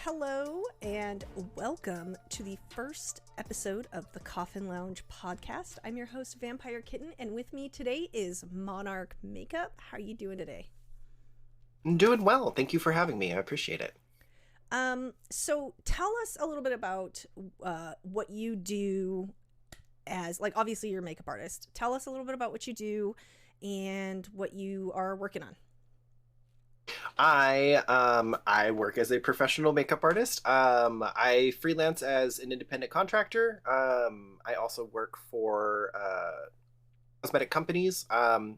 Hello and welcome to the first episode of the Coffin Lounge podcast. I'm your host, VampireKitten, and with me today is Monarch Makeup. How are you doing today? I'm doing well. Thank you for having me. I appreciate it. So tell us a little bit about what you do as, like, obviously you're a makeup artist. Tell us a little bit about what you do and what you are working on. I work as a professional makeup artist. I freelance as an independent contractor. I also work for cosmetic companies,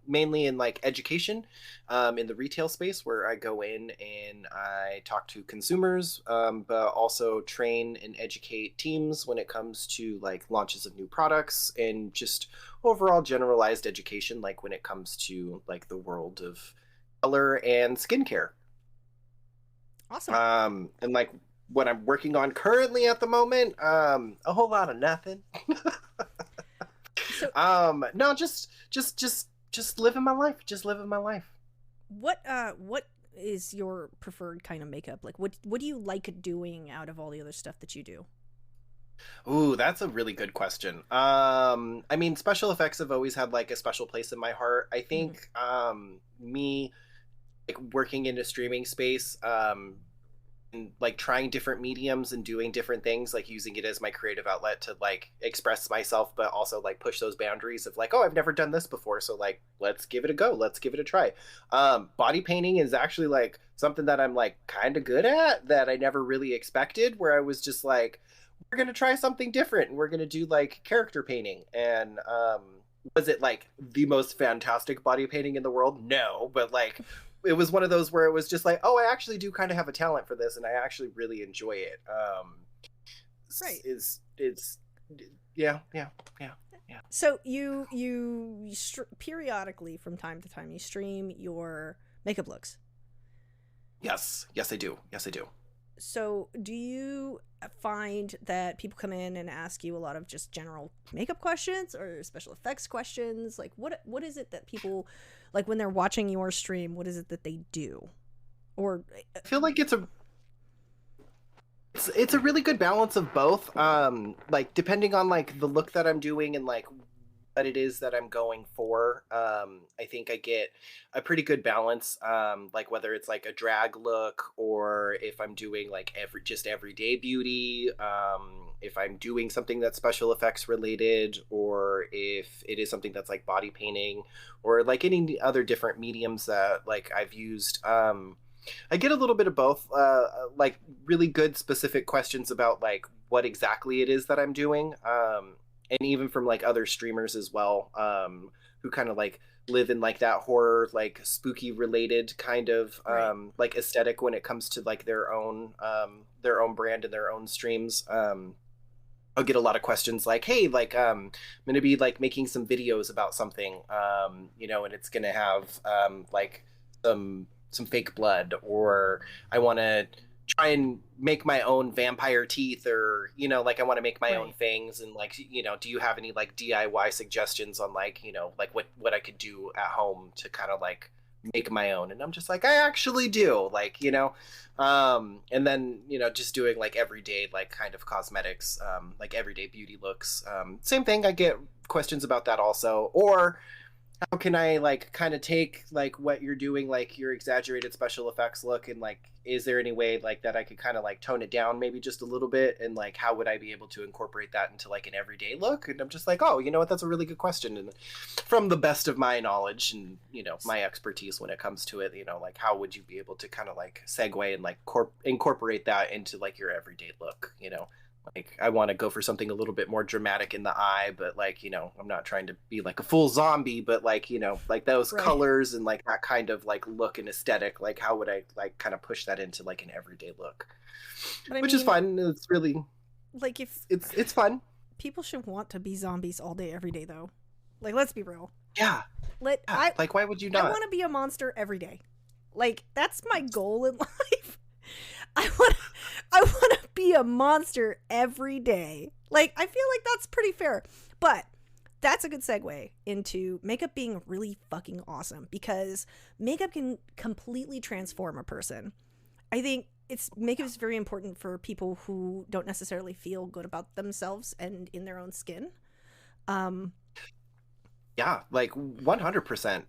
mainly in like education, in the retail space where I go in and I talk to consumers, but also train and educate teams when it comes to like launches of new products and just overall generalized education, like when it comes to like the world of color and skincare. Awesome. And like what I'm working on currently at the moment, a whole lot of nothing. So No, just living my life. Just living my life. what is your preferred kind of makeup? Like what do you like doing out of all the other stuff that you do? Ooh, that's a really good question. I mean, special effects have always had like a special place in my heart. I Mm-hmm. think me like working in a streaming space, and like trying different mediums and doing different things, like using it as my creative outlet to like express myself, but also like push those boundaries of like, oh, I've never done this before, so like let's give it a go, let's give it a try. Body painting is actually like something that I'm like kind of good at that I never really expected, where I was just like, we're gonna try something different and we're gonna do like character painting. And was it like the most fantastic body painting in the world? No, but like it was one of those where it was just like, oh, I actually do kind of have a talent for this and I actually really enjoy it. Right. It's yeah. So periodically from time to time you stream your makeup looks. Yes I do. So do you find that people come in and ask you a lot of just general makeup questions or special effects questions? Like what is it that people like when they're watching your stream? What is it that they do? Or I feel like it's a really good balance of both. Like depending on like the look that I'm doing and like what it is that I'm going for. I think I get a pretty good balance. Like whether it's like a drag look or if I'm doing like everyday beauty, if I'm doing something that's special effects related, or if it is something that's like body painting, or like any other different mediums that like I've used. I get a little bit of both, like really good specific questions about like what exactly it is that I'm doing, and even from like other streamers as well, who kind of like live in like that horror, like spooky related kind of right. like aesthetic when it comes to like their own brand and their own streams. I'll get a lot of questions like, hey, like I'm gonna be like making some videos about something, and it's gonna have like some fake blood, or I want to try and make my own vampire teeth, or like I want to make my own Right. fangs, and like do you have any like DIY suggestions on like like what I could do at home to kind of like make my own? And I'm just like, I actually do, like and then just doing like everyday like kind of cosmetics, like everyday beauty looks, same thing. I get questions about that also. Or how can I like kind of take like what you're doing, like your exaggerated special effects look, and like is there any way like that I could kind of like tone it down maybe just a little bit, and like how would I be able to incorporate that into like an everyday look? And I'm just like, oh, you know what, that's a really good question. And from the best of my knowledge and my expertise when it comes to it, like how would you be able to kind of like segue and like incorporate that into like your everyday look? Like I want to go for something a little bit more dramatic in the eye, but like I'm not trying to be like a full zombie, but like like those Right. colors and like that kind of like look and aesthetic, like how would I like kind of push that into like an everyday look? But I Which is mean, fun. It's really like if it's fun. people should want to be zombies all day every day though. Like let's be real. Yeah, Let yeah, like why would you I not? want to be a monster every day. Like that's my goal in life. I want I want to be a monster every day. Like I feel like that's pretty fair. But that's a good segue into makeup being really fucking awesome because makeup can completely transform a person. I think makeup is very important for people who don't necessarily feel good about themselves and in their own skin. Yeah, like 100%.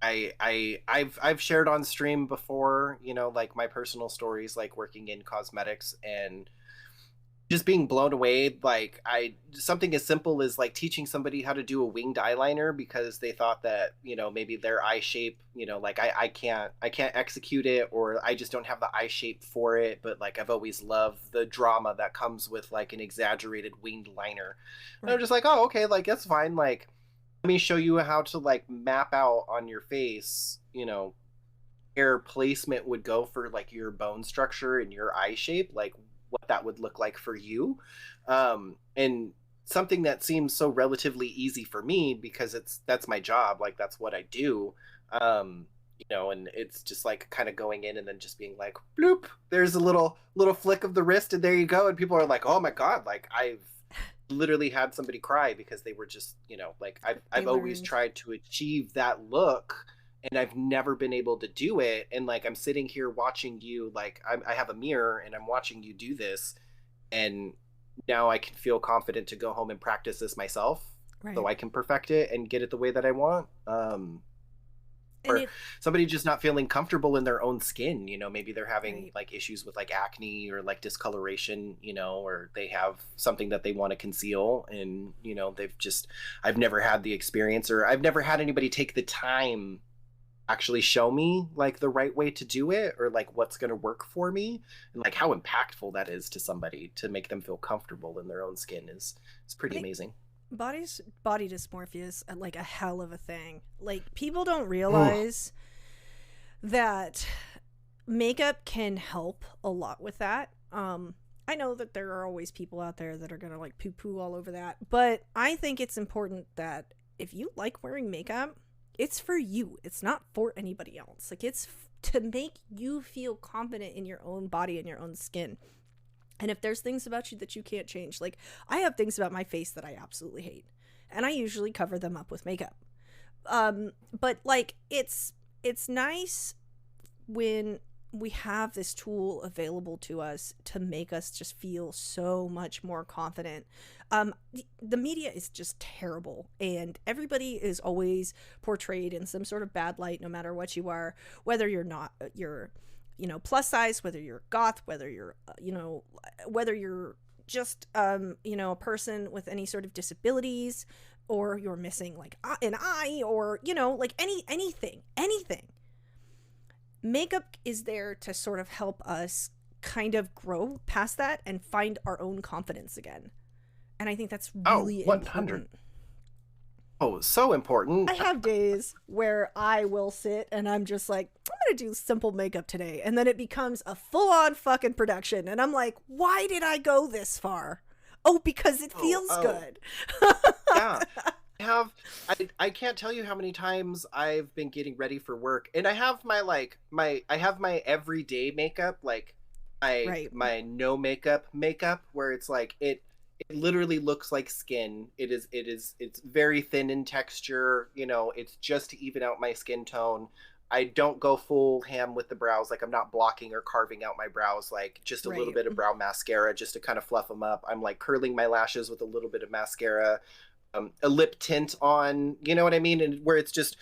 I've shared on stream before, you know, like my personal stories, like working in cosmetics and just being blown away. Like something as simple as like teaching somebody how to do a winged eyeliner because they thought that, you know, maybe their eye shape, you know, like I can't execute it, or I just don't have the eye shape for it. But like I've always loved the drama that comes with like an exaggerated winged liner. And I'm just like, oh, okay, like that's fine. Like, let me show you how to like map out on your face, you know, where placement would go for like your bone structure and your eye shape, like what that would look like for you. And something that seems so relatively easy for me because that's my job, like that's what I do. You know, and it's just like kind of going in and then just being like bloop, there's a little flick of the wrist and there you go, and people are like, oh my god, like I've literally had somebody cry because they were just, you know, like I've always tried to achieve that look and I've never been able to do it. And like I'm sitting here watching you, like I have a mirror and I'm watching you do this, and now I can feel confident to go home and practice this myself, so I can perfect it and get it the way that I want. Or somebody just not feeling comfortable in their own skin, you know, maybe they're having like issues with like acne or like discoloration, you know, or they have something that they want to conceal, and you know, I've never had the experience, or I've never had anybody take the time actually show me like the right way to do it, or like what's going to work for me, and like how impactful that is to somebody to make them feel comfortable in their own skin is pretty amazing. Body dysmorphia is like a hell of a thing. Like people don't realize that makeup can help a lot with that. I know that there are always people out there that are gonna like poo-poo all over that, but I think it's important that if you like wearing makeup, it's for you. It's not for anybody else. Like it's to make you feel confident in your own body and your own skin. And if there's things about you that you can't change, like I have things about my face that I absolutely hate, and I usually cover them up with makeup. But like it's nice when we have this tool available to us to make us just feel so much more confident. The media is just terrible, and everybody is always portrayed in some sort of bad light, no matter what you are, whether you're you know, plus size, whether you're goth, whether you're, you know, whether you're just, you know, a person with any sort of disabilities, or you're missing like an eye, or, you know, like anything. Makeup is there to sort of help us kind of grow past that and find our own confidence again. And I think that's really important. Oh, so important. I have days where I will sit and I'm just like, I'm going to do simple makeup today. And then it becomes a full-on fucking production. And I'm like, why did I go this far? Oh, because it feels good. Yeah. I can't tell you how many times I've been getting ready for work. And I have my everyday makeup, like my no makeup where it's like it literally looks like skin. It's very thin in texture, you know, it's just to even out my skin tone. I don't go full ham with the brows, like I'm not blocking or carving out my brows, like just a little bit of brow mascara just to kind of fluff them up. I'm like curling my lashes with a little bit of mascara, a lip tint on, you know what I mean? And where it's just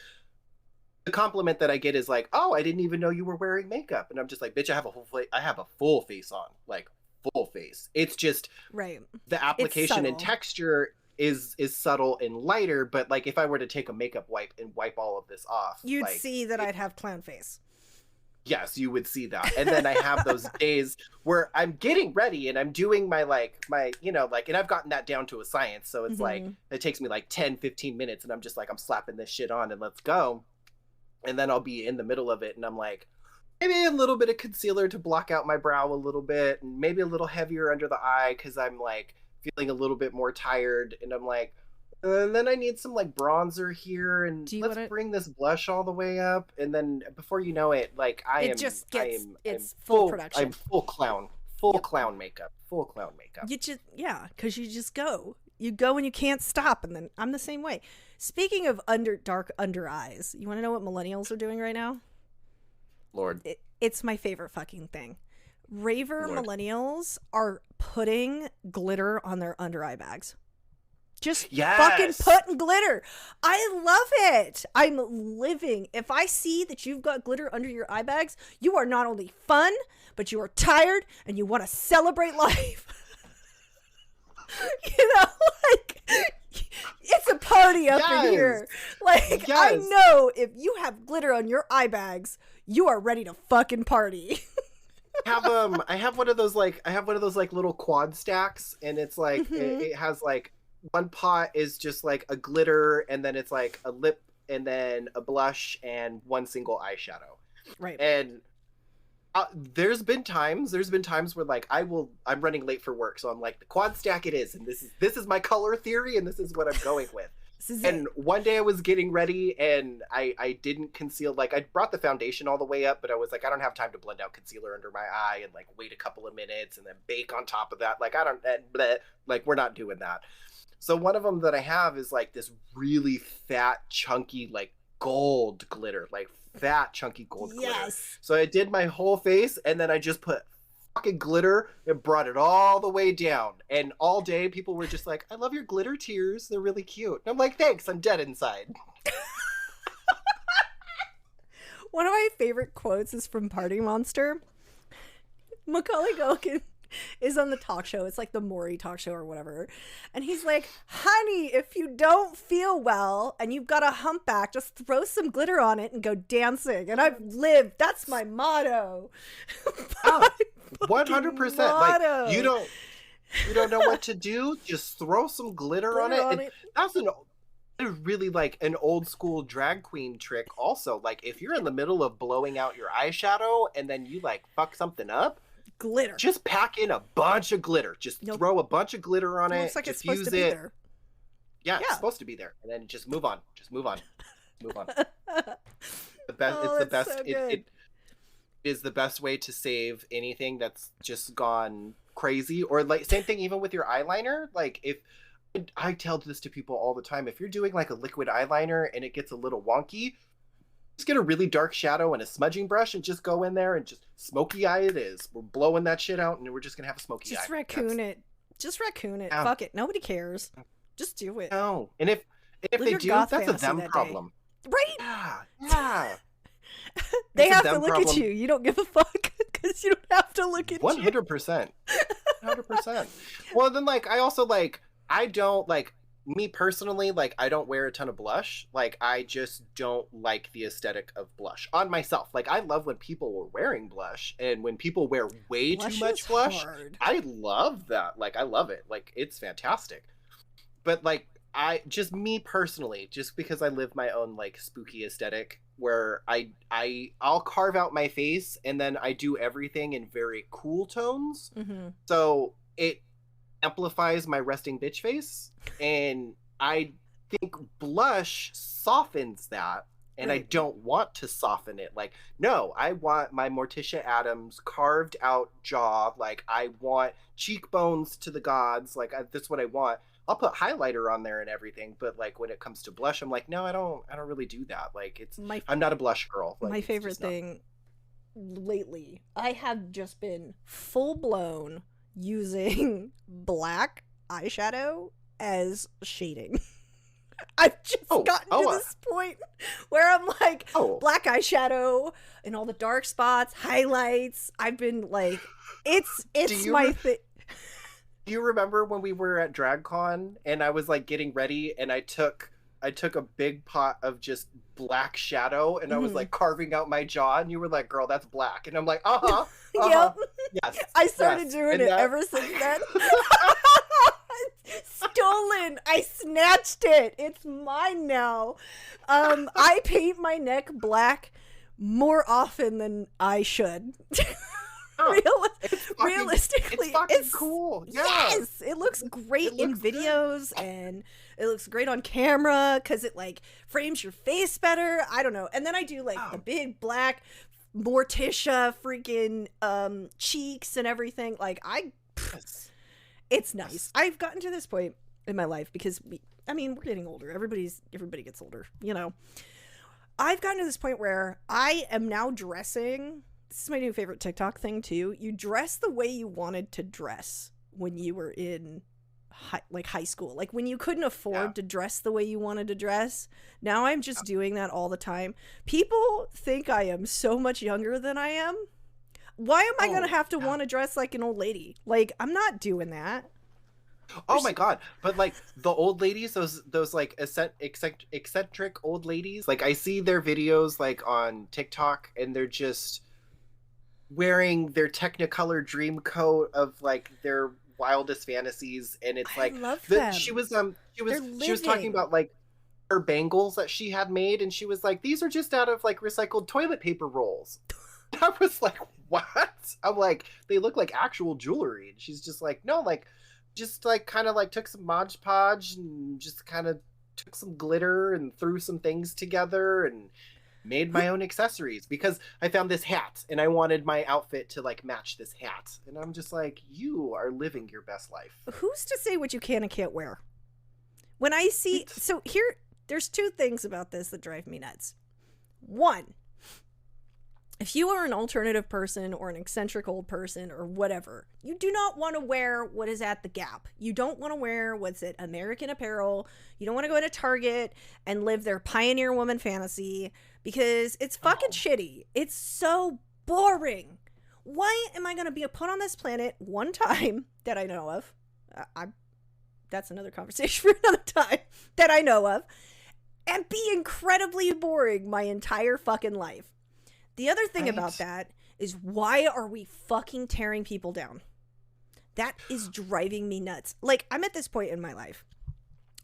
the compliment that I get is like, oh, I didn't even know you were wearing makeup. And I'm just like, bitch, I have a full face on, like full face. It's just the application and texture is subtle and lighter, but like if I were to take a makeup wipe and wipe all of this off, you'd like, see that I'd have clown face. Yes, you would see that. And then I have those days where I'm getting ready and I'm doing my you know, like, and I've gotten that down to a science, so it's like it takes me like 10-15 minutes and I'm just like, I'm slapping this shit on and let's go. And then I'll be in the middle of it and I'm like, maybe a little bit of concealer to block out my brow a little bit, and maybe a little heavier under the eye because I'm like feeling a little bit more tired, and I'm like, and then I need some like bronzer here, and let's bring this blush all the way up, and then before you know it, like it's full production. I'm full clown makeup. You just because you just go and you can't stop, and then I'm the same way. Speaking of dark under eyes, you want to know what millennials are doing right now? Lord, It's my favorite fucking thing. Raver Lord. millennials are putting glitter on their under eye bags. Just Yes. fucking putting glitter. I love it. I'm living. If I see that you've got glitter under your eye bags, you are not only fun, but you are tired and you want to celebrate life. You know, like, it's a party up in here. Like, I know if you have glitter on your eye bags, you are ready to fucking party. I have one of those like little quad stacks, and it's like it has like one pot is just like a glitter, and then it's like a lip, and then a blush, and one single eyeshadow. Right. And there's been times where like I'm running late for work, so I'm like, the quad stack it is, and this is my color theory, and this is what I'm going with. And one day I was getting ready, and I didn't conceal, like, I brought the foundation all the way up, but I was like, I don't have time to blend out concealer under my eye and like wait a couple of minutes and then bake on top of that. Like, like, we're not doing that. So one of them that I have is like this really fat, chunky, like gold glitter, like fat, chunky gold glitter. So I did my whole face, and then I just put fucking glitter and brought it all the way down. And all day people were just like, I love your glitter tears. They're really cute. And I'm like, thanks. I'm dead inside. One of my favorite quotes is from Party Monster. Macaulay Culkin is on the talk show. It's like the Maury talk show or whatever. And he's like, honey, if you don't feel well and you've got a humpback, just throw some glitter on it and go dancing. And I've lived. That's my motto. Oh, 100%. Like, you don't know what to do, just throw some glitter on it. That's really like an old school drag queen trick also. Like, if you're in the middle of blowing out your eyeshadow and then you like fuck something up, glitter. Just pack in a bunch of glitter. Just throw a bunch of glitter on it. Looks like just it's supposed use to be it. there. Yeah, it's supposed to be there. And then just move on. Move on. The best. Oh, it's the best. So it is the best way to save anything that's just gone crazy. Or like, same thing even with your eyeliner. Like, if I tell this to people all the time, if you're doing like a liquid eyeliner and it gets a little wonky, just get a really dark shadow and a smudging brush and just go in there and just smoky eye it is. We're blowing that shit out, and we're just gonna have a smoky eye. Just raccoon it. Yeah. Fuck it. Nobody cares. Just do it. No. And if they do, that's a them problem. Right? Yeah. They have to look at you. You don't give a fuck because you don't have to look at 100%. 100%. Well, then, like, I also, like, I don't, like, me personally, like, I don't wear a ton of blush. Like, I just don't like the aesthetic of blush on myself. Like, I love when people are wearing blush, and when people wear way too much blush, I love that. Like, I love it. Like, it's fantastic. But, like, me personally, just because I live my own, like, spooky aesthetic, where I'll carve out my face, and then I do everything in very cool tones. Mm-hmm. So it amplifies my resting bitch face, and I think blush softens that, and I don't want to soften it. Like, no, I want my Morticia Addams carved out jaw. Like, I want cheekbones to the gods. Like, that's what I want. I'll put highlighter on there and everything, but like, when it comes to blush, I'm like, no, I don't really do that. Like, I'm not a blush girl. Like, my favorite thing lately, I have just been full blown using black eyeshadow as shading. I've just gotten to this point where I'm like, black eyeshadow and all the dark spots, highlights. I've been like, it's my thing. Do you remember when we were at DragCon and I was like getting ready, and I took a big pot of just black shadow, and I was like carving out my jaw, and you were like, girl, that's black. And I'm like, Yep. Yes. I started doing it ever since then. Stolen. I snatched it. It's mine now. I paint my neck black more often than I should. Realistically, it's cool. Yeah. Yes, it looks great in videos, and it looks great on camera because it like frames your face better. I don't know. And then I do like the big black Morticia freaking cheeks and everything. Like, it's nice. I've gotten to this point in my life because we're getting older. Everybody gets older, you know. I've gotten to this point where I am now dressing this is my new favorite TikTok thing too. You dress the way you wanted to dress when you were in high school. Like when you couldn't afford to dress the way you wanted to dress. Now I'm just doing that all the time. People think I am so much younger than I am. Why am I going to have to want to dress like an old lady? Like, I'm not doing that. Oh my God. But like the old ladies, those like eccentric old ladies, like I see their videos like on TikTok and they're just wearing their Technicolor dream coat of like their wildest fantasies. And it's like, I love them. She was talking about like her bangles that she had made. And she was like, these are just out of like recycled toilet paper rolls. I was like, what? I'm like, they look like actual jewelry. And she's just like, no, like, just like kind of like took some Mod Podge and just kind of took some glitter and threw some things together and made my own accessories because I found this hat and I wanted my outfit to like match this hat. And I'm just like, you are living your best life. Who's to say what you can and can't wear? When I see, so here, there's two things about this that drive me nuts. One, if you are an alternative person or an eccentric old person or whatever, you do not want to wear what is at the Gap. You don't want to wear what's at American Apparel. You don't want to go to Target and live their pioneer woman fantasy because it's fucking shitty. It's so boring. Why am I going to be put on this planet one time that I know of? That's another conversation for another time that I know of, and be incredibly boring my entire fucking life. The other thing about that is, why are we fucking tearing people down? That is driving me nuts. Like, I'm at this point in my life,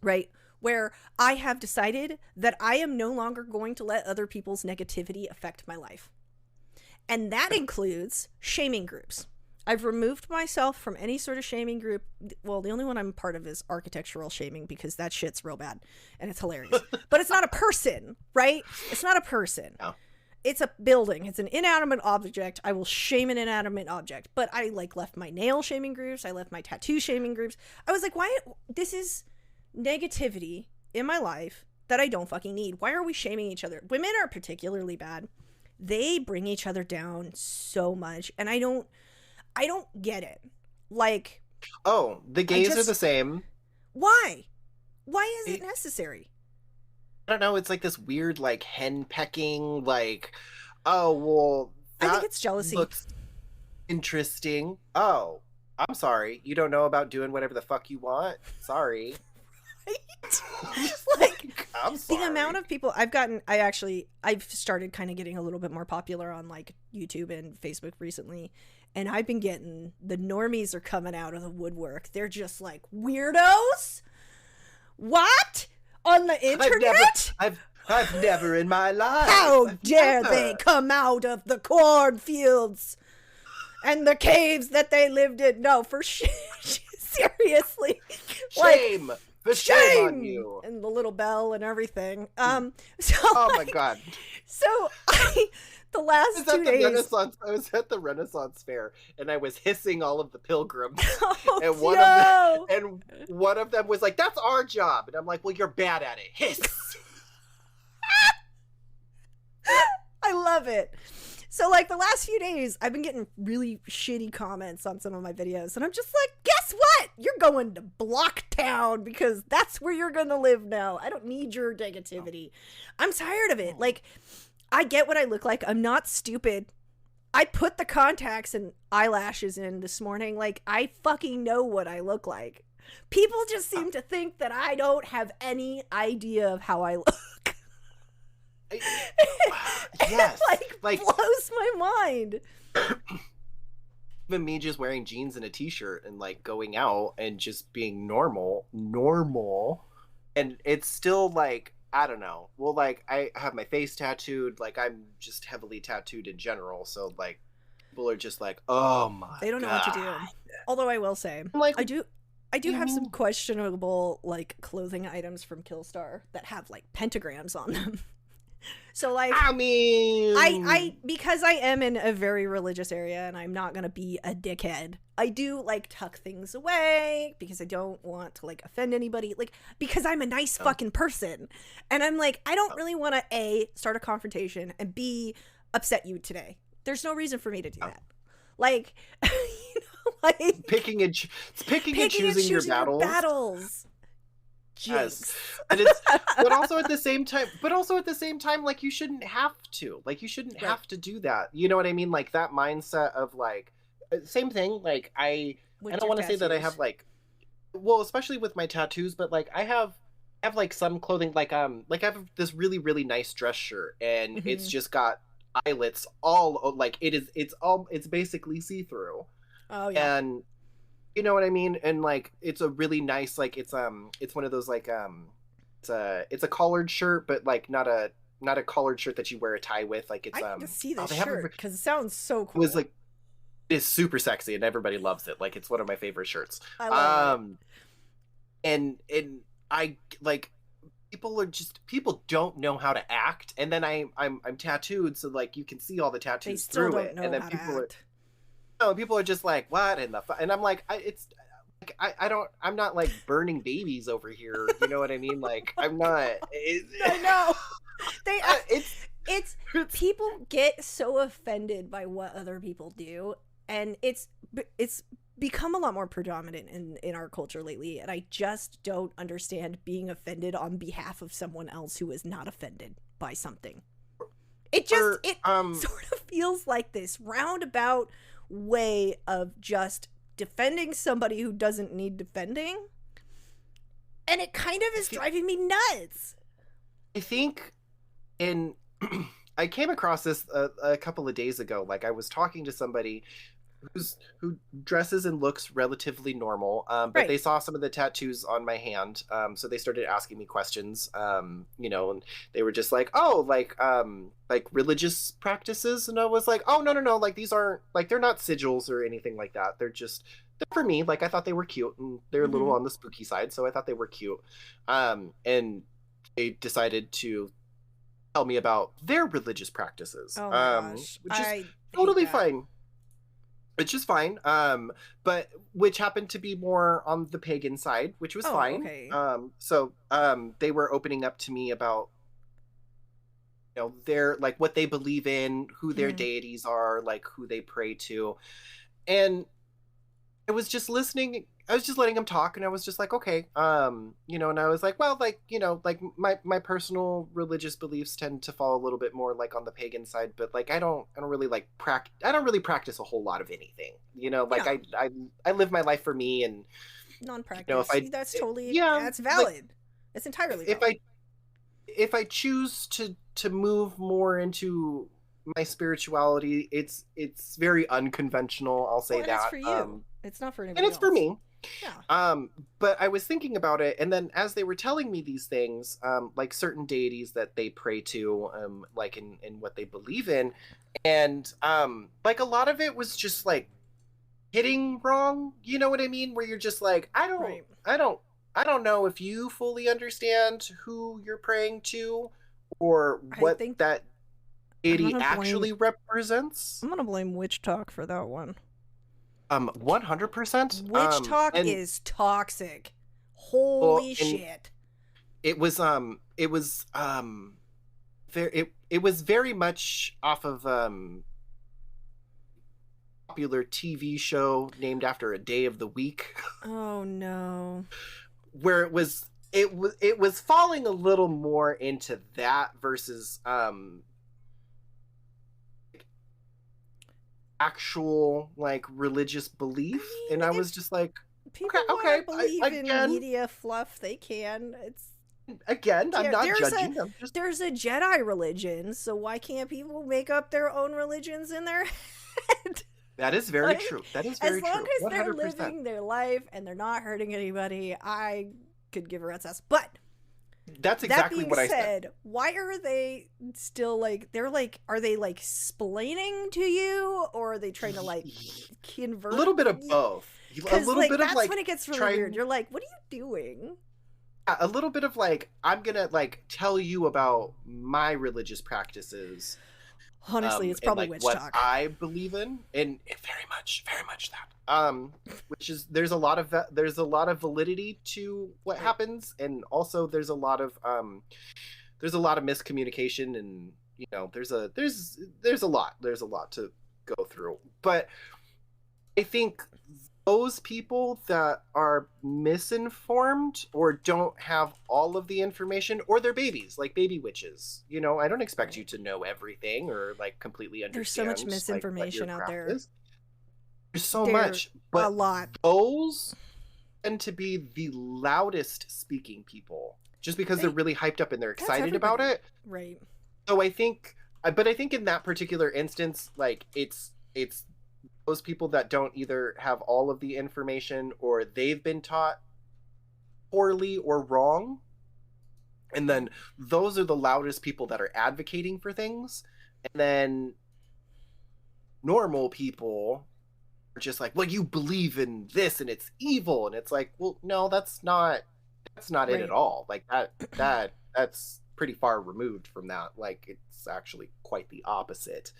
right, where I have decided that I am no longer going to let other people's negativity affect my life. And that includes shaming groups. I've removed myself from any sort of shaming group. Well, the only one I'm part of is architectural shaming because that shit's real bad and it's hilarious. But it's not a person, right? It's not a person. No. It's a building. It's an inanimate object. I will shame an inanimate object. But I like left my nail shaming groups. I left my tattoo shaming groups. I was like, why? This is negativity in my life that I don't fucking need. Why are we shaming each other? Women are particularly bad. They bring each other down so much. And I don't get it. Like, oh, the gays are the same. Why? Why is it necessary? I don't know, it's like this weird like hen pecking, like, oh well, I think it's jealousy. Looks interesting. Oh, I'm sorry, you don't know about doing whatever the fuck you want? Sorry. Right? Like, I'm sorry. The amount of people I've started kind of getting a little bit more popular on like YouTube and Facebook recently, and I've been getting, the normies are coming out of the woodwork. They're just like, weirdos? What? On the internet? I've never in my life. How dare they come out of the cornfields and the caves that they lived in? No, for seriously. Shame. Like, shame on you. And the little bell and everything. Oh my God. So the last 2 days, I was at the Renaissance Fair and I was hissing all of the pilgrims. Oh, and one of them was like, "That's our job." And I'm like, "Well, you're bad at it. Hiss." I love it. So like the last few days, I've been getting really shitty comments on some of my videos. And I'm just like, guess what? You're going to Blocktown because that's where you're going to live now. I don't need your negativity. I'm tired of it. Like, I get what I look like. I'm not stupid. I put the contacts and eyelashes in this morning. Like, I fucking know what I look like. People just seem to think that I don't have any idea of how I look. Yes. like blows my mind. Even me just wearing jeans and a t-shirt and like going out and just being normal. And it's still like, I don't know. Well, like, I have my face tattooed. Like, I'm just heavily tattooed in general. So, like, people are just like, oh my They don't know what to do. Although I will say, like, I do have some questionable, like, clothing items from Killstar that have, like, pentagrams on them. So, like, I mean, I because I am in a very religious area and I'm not going to be a dickhead, I do, like, tuck things away because I don't want to, like, offend anybody, like, because I'm a nice fucking person. And I'm like, I don't really want to, A, start a confrontation, and B, upset you today. There's no reason for me to do that. Like, you know, like picking and choosing your battles. Jinx. Yes. And it's but also at the same time, like, you shouldn't have to. Like, you shouldn't have to do that. You know what I mean? Like, that mindset of like same thing. Like, I don't want to say that I have like, well, especially with my tattoos, but like I have like some clothing, like I have this really, really nice dress shirt, and it's just got eyelets all, like, it's basically see-through. Oh yeah. And you know what I mean? And like, it's a really nice, like, it's one of those like it's a collared shirt, but like not a collared shirt that you wear a tie with. Like, it's I need to see this they shirt because it sounds so cool. It was like, it's super sexy and everybody loves it. Like, it's one of my favorite shirts. I love it. And I like, people don't know how to act, and then I'm tattooed, so like you can see all the tattoos through it, and then people are just like, what in the and I'm like, I'm not like burning babies over here, you know what I mean? Like, I'm not. I know. It's people get so offended by what other people do, and it's become a lot more predominant in our culture lately, and I just don't understand being offended on behalf of someone else who is not offended by something. It sort of feels like this roundabout way of just defending somebody who doesn't need defending, and it kind of is driving me nuts. I think I came across this a couple of days ago. Like, I was talking to somebody who dresses and looks relatively normal, but they saw some of the tattoos on my hand, so they started asking me questions, you know, and they were just like, oh, like religious practices, and I was like, oh, no, like, these aren't, like, they're not sigils or anything like that, they're for me. Like, I thought they were cute, and they're a little on the spooky side, so I thought they were cute, and they decided to tell me about their religious practices, oh my gosh. Which is totally fine. It's just fine, but which happened to be more on the pagan side, which was fine. Okay. So they were opening up to me about, you know, their, like, what they believe in, who their deities are, like, who they pray to, and I was just listening. I was just letting them talk, and I was just like, okay, you know, and I was like, well, like, you know, like, my personal religious beliefs tend to fall a little bit more like on the pagan side, but like, I don't really practice a whole lot of anything, you know, like, I live my life for me, and non-practice, you know, that's totally, that's valid. Like, it's entirely valid. If I choose to move more into my spirituality, it's very unconventional, I'll say that. It's for you. It's not for anybody and it's else. For me. Yeah. But I was thinking about it, and then as they were telling me these things, like certain deities that they pray to, like in what they believe in, and like, a lot of it was just like hitting wrong, you know what I mean? Where you're just like, I don't know if you fully understand who you're praying to, or what that deity actually represents. I'm gonna blame Witchtok for that one. 100%. Witchtok is toxic. Holy shit. It was very much off of popular TV show named after a day of the week. Oh no. Where it was falling a little more into that versus actual, like, religious belief. I mean, and I was just like, people okay, believe in media fluff, they can. It's I'm not judging. There's a Jedi religion, so why can't people make up their own religions in their head? That is very true. That is very true. As long as they're living their life and they're not hurting anybody, I could give a rat's ass. But that's exactly what I said. Why are they still like, they're like, are they like splaining to you, or are they trying to like convert? A little bit of both. A little like, bit of that's when it gets really weird. You're like, what are you doing? A little bit of like, I'm gonna like tell you about my religious practices. Honestly, it's probably like, Witchtok. What I believe in, and very much that. Which is, there's a lot of validity to what happens, and also there's a lot of miscommunication, and you know, there's a lot to go through. But I think those people that are misinformed or don't have all of the information, or they're babies, like baby witches. You know, I don't expect you to know everything or like completely understand. There's so much misinformation out there. There's so much, but a lot. Those tend to be the loudest speaking people, just because they're really hyped up and they're excited about it. Right. So I think in that particular instance, like it's those people that don't either have all of the information or they've been taught poorly or wrong. And then those are the loudest people that are advocating for things. And then normal people are just like, well, you believe in this and it's evil. And it's like, well, no, that's not it at all. Like that's pretty far removed from that. Like, it's actually quite the opposite.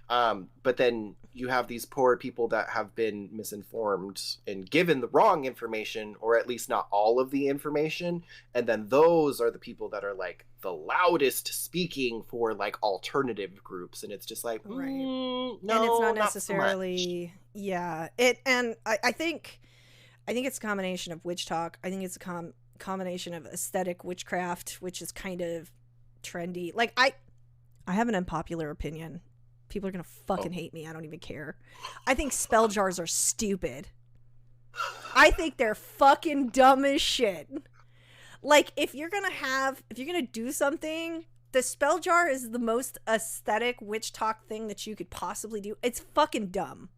But then you have these poor people that have been misinformed and given the wrong information, or at least not all of the information. And then those are the people that are like the loudest speaking for like alternative groups. And it's just like, no, and it's not necessarily, I think it's a combination of Witchtok. I think it's a combination of aesthetic witchcraft, which is kind of trendy. Like, I have an unpopular opinion. People are gonna fucking hate me. I don't even care. I think spell jars are stupid. I think they're fucking dumb as shit. Like, if you're gonna do something, the spell jar is the most aesthetic Witchtok thing that you could possibly do. It's fucking dumb.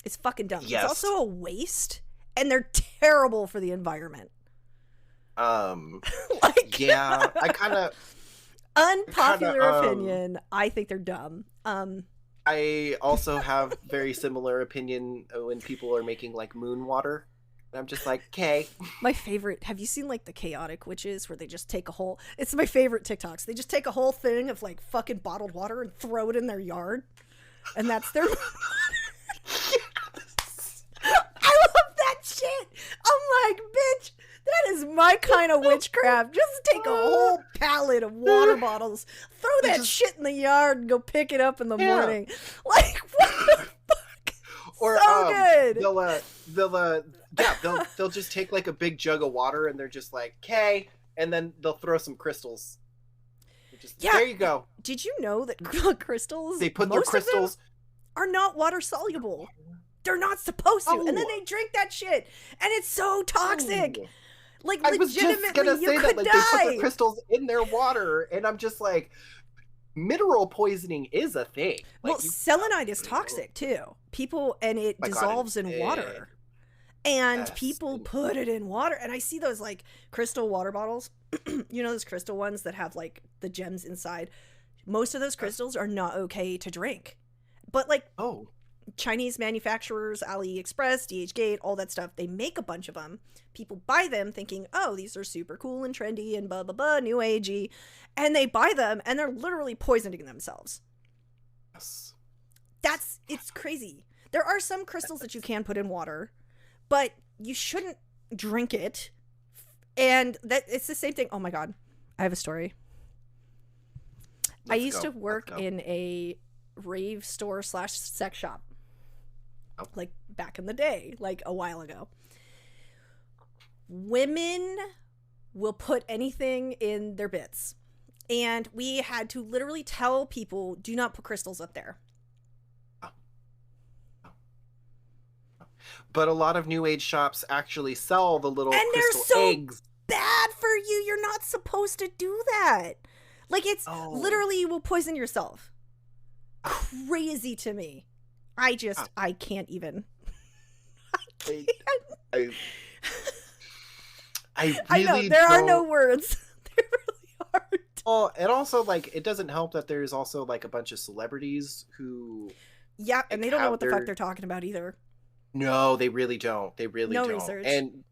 It's fucking dumb. Yes. It's also a waste, and they're terrible for the environment. Like, yeah, I kind of unpopular opinion. I think they're dumb. I also have very similar opinion when people are making like moon water. I'm just like, okay. My favorite. Have you seen like the chaotic witches where they just take a whole? It's my favorite TikToks. They just take a whole thing of like fucking bottled water and throw it in their yard, and that's their. I love that shit. I'm like, bitch, that is my kind of witchcraft. Just take a whole pallet of water bottles, throw that shit in the yard, and go pick it up in the morning. Like, what the fuck? Or so good. They'll just take like a big jug of water and they're just like, okay, and then they'll throw some crystals. There you go. Did you know that crystals? They put their crystals are not water soluble. They're not supposed to, and then they drink that shit, and it's so toxic. Like, I was just gonna say that, like, die. they put the crystals in their water, and I'm just like, mineral poisoning is a thing. Like, well, selenite is toxic too. And it dissolves in water. And people put it in water, and I see those like crystal water bottles. You know, those crystal ones that have like the gems inside. Most of those crystals are not okay to drink, but like Chinese manufacturers, AliExpress, DHgate, all that stuff, they make a bunch of them. People buy them thinking, oh, these are super cool and trendy and blah blah blah, new agey, and they buy them and they're literally poisoning themselves. Yes. It's crazy. There are some crystals that you can put in water, but you shouldn't drink it. And that it's the same thing. Oh my god, I have a story. I used to work in a rave store / sex shop, like back in the day, like a while ago. Women will put anything in their bits, and we had to literally tell people, do not put crystals up there. But a lot of new age shops actually sell the little and crystal they're so eggs. Bad for you. You're not supposed to do that. Like, it's literally, you will poison yourself. Crazy to me. I can't even. I really know there are no words. There really aren't. Oh, and also, like, it doesn't help that there's also like a bunch of celebrities who and they don't know what the fuck they're talking about either. No, they really don't. They really don't. No research. And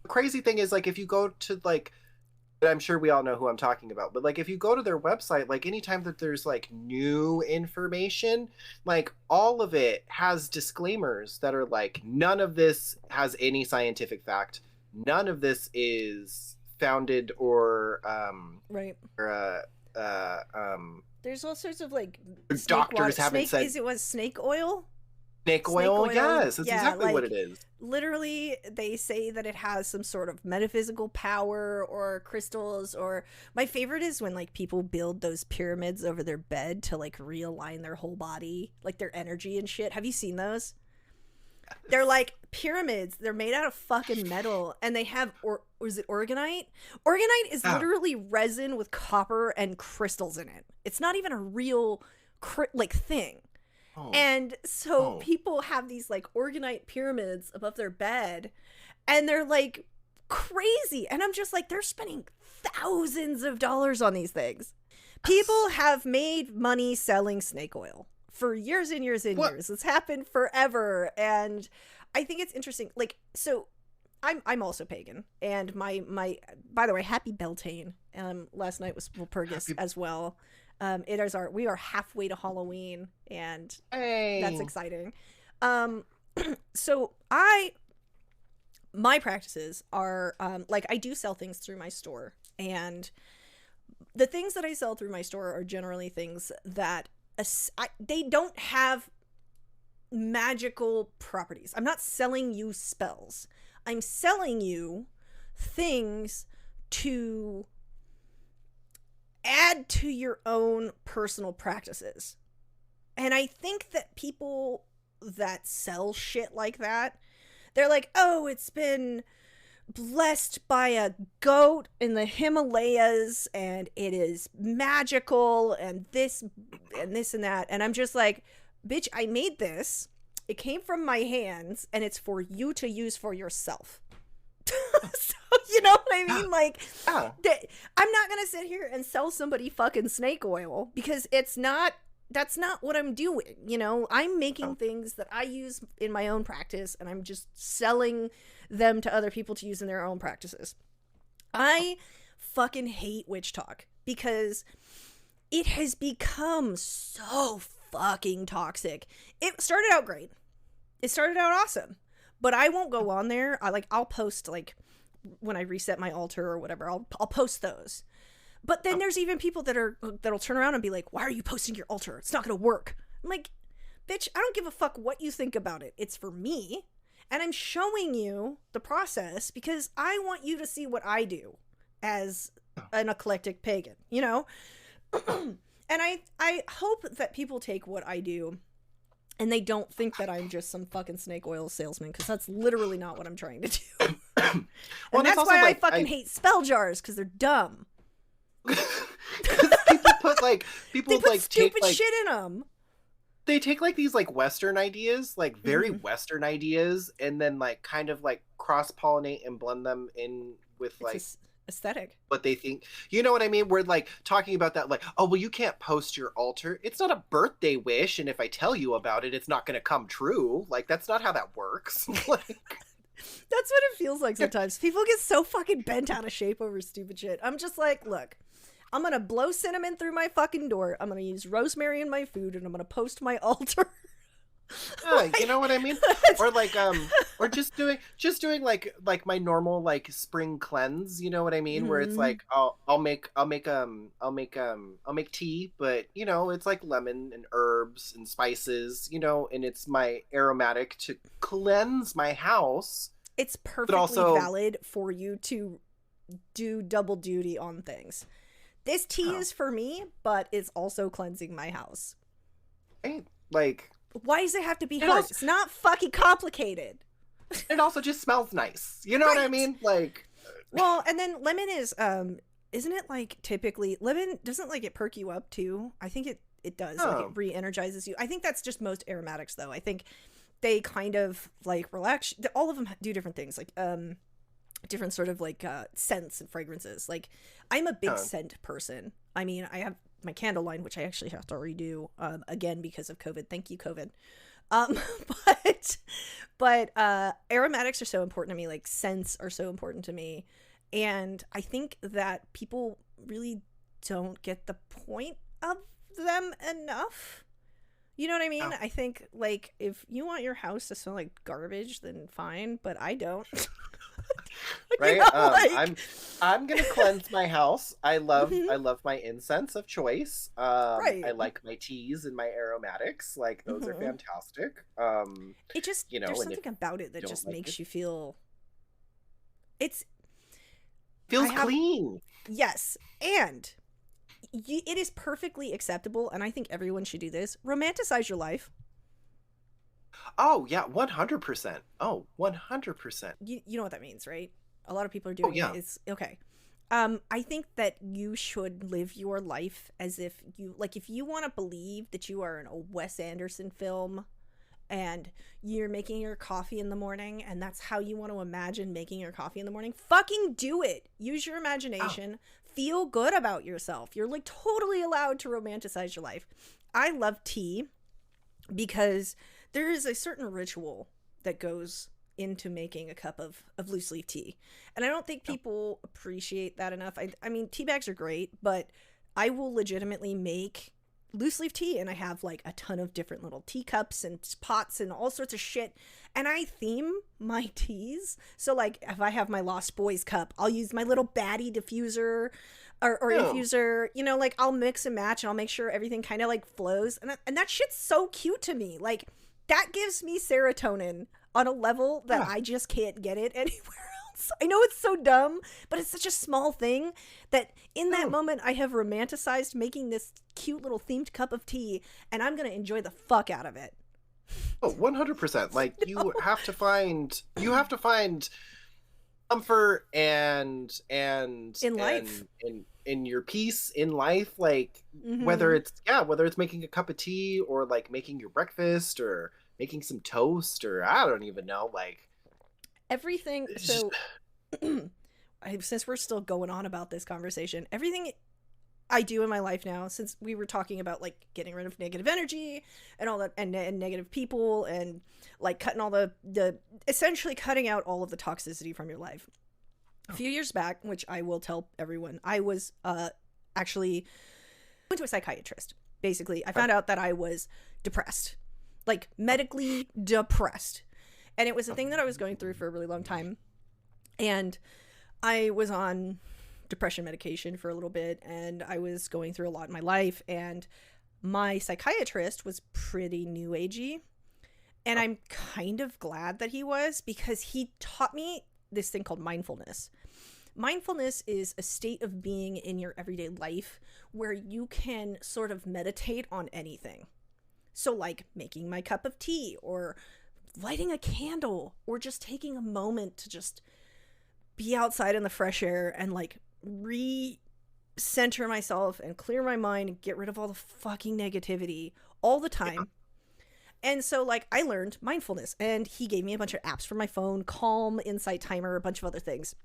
the crazy thing is, like, if you go to, like, I'm sure we all know who I'm talking about, but, like, if you go to their website, like, anytime that there's, like, new information, like, all of it has disclaimers that are, like, none of this has any scientific fact. None of this is founded or There's all sorts of like doctors haven't said is it was snake oil? Snake oil, yes, that's exactly like, what it is. Literally, they say that it has some sort of metaphysical power or crystals. Or my favorite is when like people build those pyramids over their bed to like realign their whole body, like their energy and shit. Have you seen those? They're like pyramids. They're made out of fucking metal, and they have or is it organite? Organite is literally resin with copper and crystals in it. It's not even a real like thing. And so people have these like organite pyramids above their bed, and they're like crazy. And I'm just like, they're spending thousands of dollars on these things. People have made money selling snake oil for years and years and years. It's happened forever. And I think it's interesting. Like, so I'm also pagan, and my by the way, happy Beltane. Last night was Walpurgis as well. We are halfway to Halloween, and that's exciting. So my practices are, like, I do sell things through my store, and the things that I sell through my store are generally things that they don't have magical properties. I'm not selling you spells. I'm selling you things to add to your own personal practices. And I think that people that sell shit like that, they're like, oh, it's been blessed by a goat in the Himalayas, and it is magical, and this and this and that. And I'm just like, bitch, I made this. It came from my hands, and it's for you to use for yourself. So, you know what I mean? Like, I'm not gonna sit here and sell somebody fucking snake oil, because that's not what I'm doing. You know, I'm making things that I use in my own practice, and I'm just selling them to other people to use in their own practices. I fucking hate Witchtok because it has become so fucking toxic. It started out great. It started out awesome. But I won't go on there. I'll post, like, when I reset my altar or whatever, I'll post those. But then there's even people that'll turn around and be like, why are you posting your altar? It's not going to work. I'm like, bitch, I don't give a fuck what you think about it. It's for me. And I'm showing you the process because I want you to see what I do as an eclectic pagan, you know? And I hope that people take what I do and they don't think that I'm just some fucking snake oil salesman, because that's literally not what I'm trying to do. And that's why I fucking hate spell jars, because they're dumb. People put take stupid shit in them. They take like these like Western ideas, like very Western ideas, and then like kind of like cross-pollinate and blend them in with aesthetic. What they think, you know what I mean? We're like talking about that, like, oh well, you can't post your altar. It's not a birthday wish, and if I tell you about it, it's not going to come true. Like, that's not how that works. Like, that's what it feels like sometimes. People get so fucking bent out of shape over stupid shit. I'm just like, look, I'm gonna blow cinnamon through my fucking door. I'm gonna use rosemary in my food, and I'm gonna post my altar. You know what I mean? Or like or just doing like my normal like spring cleanse, you know what I mean? Where it's like I'll make tea, but you know, it's like lemon and herbs and spices, you know, and it's my aromatic to cleanse my house. It's perfectly valid for you to do double duty on things. This tea is for me, but it's also cleansing my house. Like, why does it have to be hard? It's not fucking complicated. It also just smells nice. You know what I mean? Like, well, and then lemon is isn't it like typically lemon doesn't like it perk you up too? I think it does. Like, it re-energizes you. I think that's just most aromatics though. I think they kind of like relax. All of them do different things. Like different sort of like scents and fragrances. Like, I'm a big scent person. I mean, I have my candle line, which I actually have to redo again because of COVID. Thank you, COVID. But aromatics are so important to me. Like, scents are so important to me. And I think that people really don't get the point of them enough. You know what I mean? I think, like, if you want your house to smell like garbage, then fine, but I don't. right? You know, like... I'm gonna cleanse my house. I love Mhm. my incense of choice. I Right. like my teas and my aromatics. Like those are Mhm. fantastic. It just, You know, there's and if something about it that you don't just like it, makes you feel, it's, I feels have, clean. yes, and it is perfectly acceptable, and I think everyone should do this. Romanticize your life. Oh yeah, 100%. Oh, 100%. You know what that means, right? A lot of people are Oh doing it. yeah. It's okay. I think that you should live your life as if you, like, if you want to believe that you are in a Wes Anderson film and you're making your coffee in the morning and that's how you want to imagine making your coffee in the morning, fucking do it. Use your Oh, imagination. Feel good about yourself. You're like totally allowed to romanticize your life. I love tea because there is a certain ritual that goes into making a cup of loose leaf tea. And I don't think no. people appreciate that enough. I mean, tea bags are great, but I will legitimately make loose leaf tea, and I have like a ton of different little teacups and pots and all sorts of shit. And I theme my teas. So like if I have my Lost Boys cup, I'll use my little baddie diffuser or No. infuser, you know, like I'll mix and match and I'll make sure everything kind of like flows. And that shit's so cute to me. Like that gives me serotonin on a level that Yeah. I just can't get it anywhere else. I know it's so dumb, but it's such a small thing that in that No. moment I have romanticized making this cute little themed cup of tea, and I'm going to enjoy the fuck out of it. Oh, 100%. Like No. you have to find comfort In life. and in your peace in life, like Mm-hmm. whether it's making a cup of tea or like making your breakfast or making some toast or I don't even know, like Everything. it's just So, since we're still going on about this conversation, everything I do in my life now, since we were talking about like getting rid of negative energy and all that, and negative people, and like cutting all the essentially cutting out all of the toxicity from your life. A few years back, which I will tell everyone, I was actually went to a psychiatrist. Basically, I found out that I was depressed, like medically depressed, and it was a thing that I was going through for a really long time. And I was on depression medication for a little bit, and I was going through a lot in my life, and my psychiatrist was pretty new agey, and I'm kind of glad that he was, because he taught me this thing called mindfulness. Mindfulness is a state of being in your everyday life where you can sort of meditate on anything. So like making my cup of tea or lighting a candle or just taking a moment to just be outside in the fresh air and like re-center myself and clear my mind and get rid of all the fucking negativity all the yeah. time. And so like I learned mindfulness, and he gave me a bunch of apps for my phone, Calm, Insight Timer, a bunch of other things.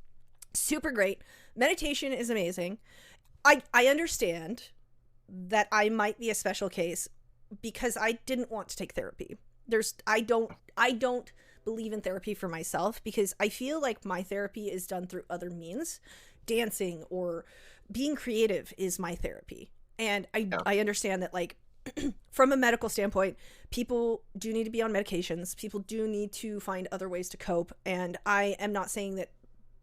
Super great. Meditation is amazing. I understand that I might be a special case because I didn't want to take therapy. I don't believe in therapy for myself because I feel like my therapy is done through other means. Dancing or being creative is my therapy. And Yeah. I understand that like from a medical standpoint, people do need to be on medications. People do need to find other ways to cope. And I am not saying that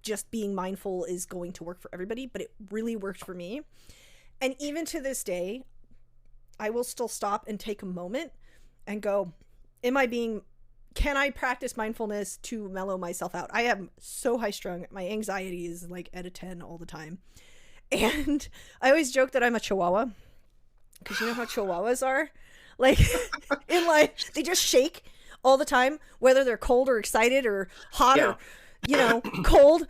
just being mindful is going to work for everybody, but it really worked for me. And even to this day, I will still stop and take a moment and go, can I practice mindfulness to mellow myself out? I am so high strung. My anxiety is like at a 10 all the time. And I always joke that I'm a chihuahua, because you know how chihuahuas are? Like, in life, they just shake all the time, whether they're cold or excited or hot Yeah. or, cold